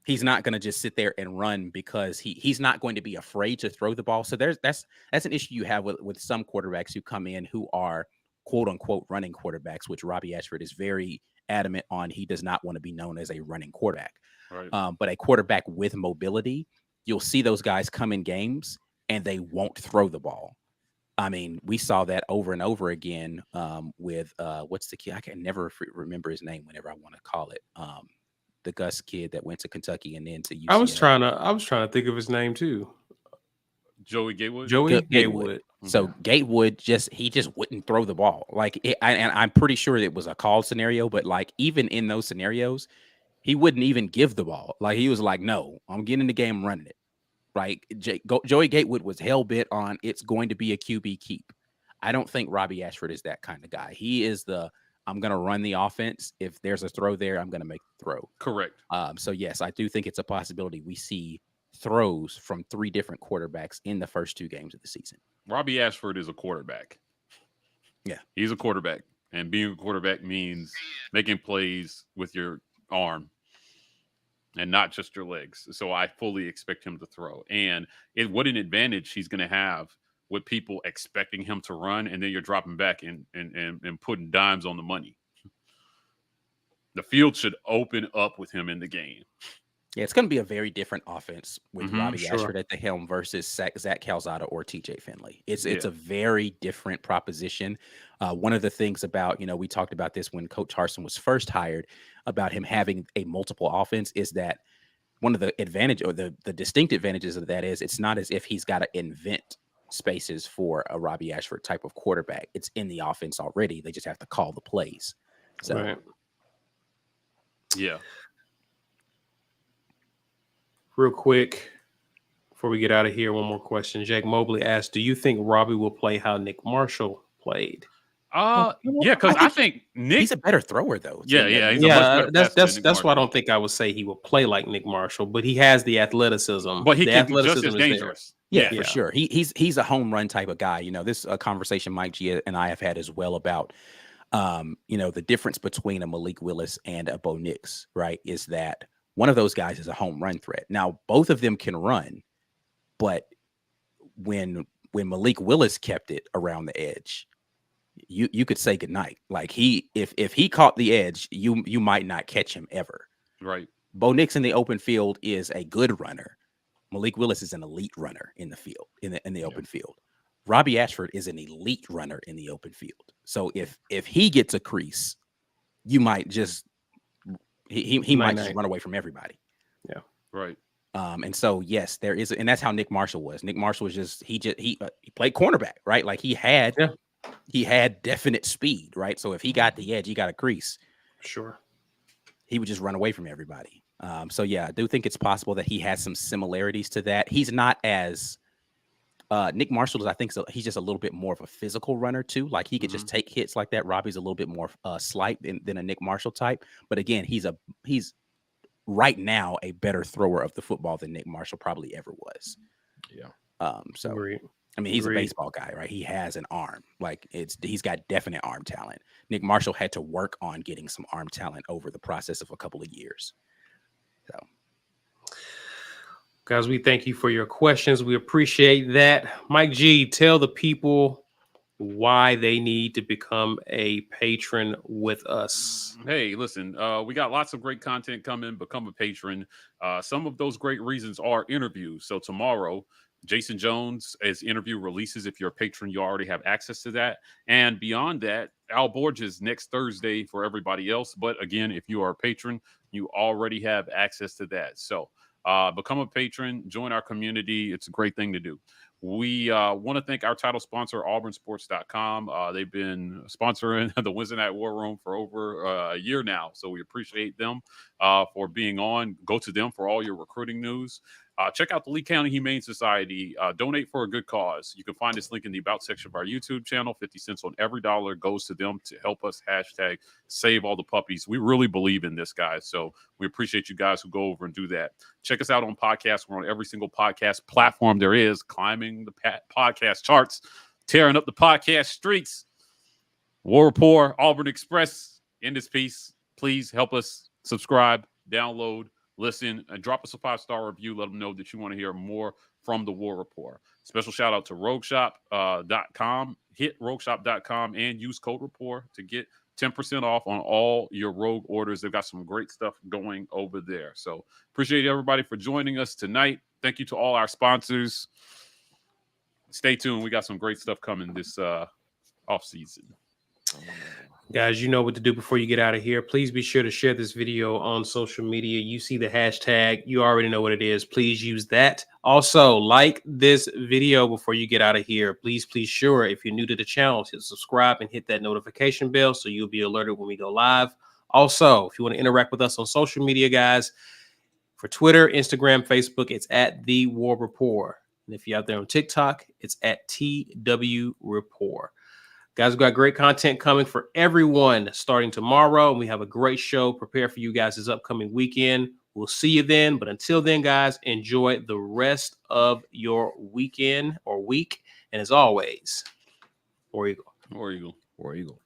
[SPEAKER 3] He's not gonna just sit there and run because he's not going to be afraid to throw the ball. So that's an issue you have with some quarterbacks who come in who are quote unquote running quarterbacks, which Robbie Ashford is very adamant on. He does not want to be known as a running quarterback.
[SPEAKER 2] Right.
[SPEAKER 3] But a quarterback with mobility, you'll see those guys come in games and they won't throw the ball. I mean, we saw that over and over again what's the kid? I can never remember his name whenever I want to call it. the Gus kid that went to Kentucky and then to UCLA.
[SPEAKER 1] I was trying to think of his name too.
[SPEAKER 2] Joey Gatewood.
[SPEAKER 1] Joey
[SPEAKER 3] Gatewood.
[SPEAKER 1] Gatewood.
[SPEAKER 3] So Gatewood just wouldn't throw the ball. Like, and I'm pretty sure it was a call scenario, but like even in those scenarios, he wouldn't even give the ball. Like he was like, "No, I'm getting in the game, running it." Like Joey Gatewood was hell bent on it's going to be a QB keep. I don't think Robbie Ashford is that kind of guy. He is I'm going to run the offense. If there's a throw there, I'm going to make the throw.
[SPEAKER 2] Correct.
[SPEAKER 3] So yes, I do think it's a possibility we see throws from 3 different quarterbacks in the first 2 games of the season.
[SPEAKER 2] Robbie Ashford is a quarterback.
[SPEAKER 3] Yeah.
[SPEAKER 2] He's a quarterback. And being a quarterback means making plays with your arm and not just your legs. So I fully expect him to throw. And what an advantage he's going to have with people expecting him to run, and then you're dropping back and putting dimes on the money. The field should open up with him in the game.
[SPEAKER 3] Yeah, it's going to be a very different offense with Robbie
[SPEAKER 1] sure.
[SPEAKER 3] Ashford at the helm versus Zach Calzada or TJ Finley. It's a very different proposition. One of the things about, we talked about this when Coach Harsin was first hired, about him having a multiple offense, is that one of the advantage or the distinct advantages of that is it's not as if he's got to invent spaces for a Robbie Ashford type of quarterback. It's in the offense already. They just have to call the plays. So,
[SPEAKER 1] Right.
[SPEAKER 2] Yeah.
[SPEAKER 1] Real quick, before we get out of here, one more question. Jake Mobley asked, do you think Robbie will play how Nick Marshall played?
[SPEAKER 2] Yeah, because I think Nick,
[SPEAKER 3] he's a better thrower though.
[SPEAKER 2] he's a much better passer than Nick
[SPEAKER 1] that's why I
[SPEAKER 2] Marshall.
[SPEAKER 1] don't think I would say he will play like Nick Marshall, but he has the athleticism.
[SPEAKER 2] But he
[SPEAKER 1] the
[SPEAKER 2] can be just
[SPEAKER 1] athleticism
[SPEAKER 2] as
[SPEAKER 1] is there.
[SPEAKER 2] dangerous.
[SPEAKER 3] Yeah, for sure. He's a home run type of guy. This conversation Mike G and I have had as well about, the difference between a Malik Willis and a Bo Nix, right? Is that one of those guys is a home run threat. Now, both of them can run, but when Malik Willis kept it around the edge, you could say goodnight. Like if he caught the edge, you might not catch him ever.
[SPEAKER 2] Right.
[SPEAKER 3] Bo Nix in the open field is a good runner. Malik Willis is an elite runner in the field, in the open field. Robbie Ashford is an elite runner in the open field. So if he gets a crease, you might just he might just run away from everybody.
[SPEAKER 1] Yeah.
[SPEAKER 2] Right.
[SPEAKER 3] And so yes, there is, and that's how Nick Marshall was. Nick Marshall was just he played cornerback, right? Like he had definite speed, right? So if he got the edge, he got a crease.
[SPEAKER 1] Sure.
[SPEAKER 3] He would just run away from everybody. So yeah, I do think it's possible that he has some similarities to that. He's not as Nick Marshall is, I think, so he's just a little bit more of a physical runner too. Like he could just take hits like that. Robbie's a little bit more slight than a Nick Marshall type. But again, he's right now a better thrower of the football than Nick Marshall probably ever was.
[SPEAKER 4] Yeah.
[SPEAKER 3] So
[SPEAKER 1] Agreed.
[SPEAKER 3] I mean, he's a baseball guy, right? He has an arm. Like he's got definite arm talent. Nick Marshall had to work on getting some arm talent over the process of a couple of years. So,
[SPEAKER 1] guys, we thank you for your questions. We appreciate that. Mike G, tell the people why they need to become a patron with us.
[SPEAKER 2] Hey, listen, we got lots of great content coming. Become a patron. Some of those great reasons are interviews. So tomorrow, Jason Jones, as interview releases, if you're a patron, you already have access to that. And beyond that, Al Borges next Thursday for everybody else. But again, if you are a patron, you already have access to that. So become a patron, join our community. It's a great thing to do. We want to thank our title sponsor, auburnsports.com. They've been sponsoring the Wednesday Night War Room for over a year now. So we appreciate them for being on. Go to them for all your recruiting news. Check out the Lee County Humane Society. Donate for a good cause. You can find this link in the About section of our YouTube channel. 50 cents on every dollar goes to them to help us #save all the puppies. We really believe in this, guys. So we appreciate you guys who go over and do that. Check us out on podcasts. We're on every single podcast platform there is, climbing the podcast charts, tearing up the podcast streets. War Rapport, Auburn Express. In this piece, please help us subscribe, download, listen, and drop us a 5-star review. Let them know that you want to hear more from the War Rapport. Special shout out to rogueshop.com. Hit rogueshop.com and use code rapport to get 10% off on all your Rogue orders. They've got some great stuff going over there. So appreciate everybody for joining us tonight. Thank you to all our sponsors. Stay tuned. We got some great stuff coming this off season.
[SPEAKER 1] Guys, you know what to do before you get out of here. Please be sure to share this video on social media. You see the hashtag, you already know what it is. Please use that. Also, like this video before you get out of here. Please, sure, if you're new to the channel, hit subscribe and hit that notification bell so you'll be alerted when we go live. Also, if you want to interact with us on social media, guys, for Twitter, Instagram, Facebook, it's at The War Rapport. And if you're out there on TikTok, it's at TW Rapport. Guys, we've got great content coming for everyone starting tomorrow. And we have a great show prepared for you guys this upcoming weekend. We'll see you then. But until then, guys, enjoy the rest of your weekend or week. And as always, War Eagle.
[SPEAKER 2] War Eagle.
[SPEAKER 4] War Eagle.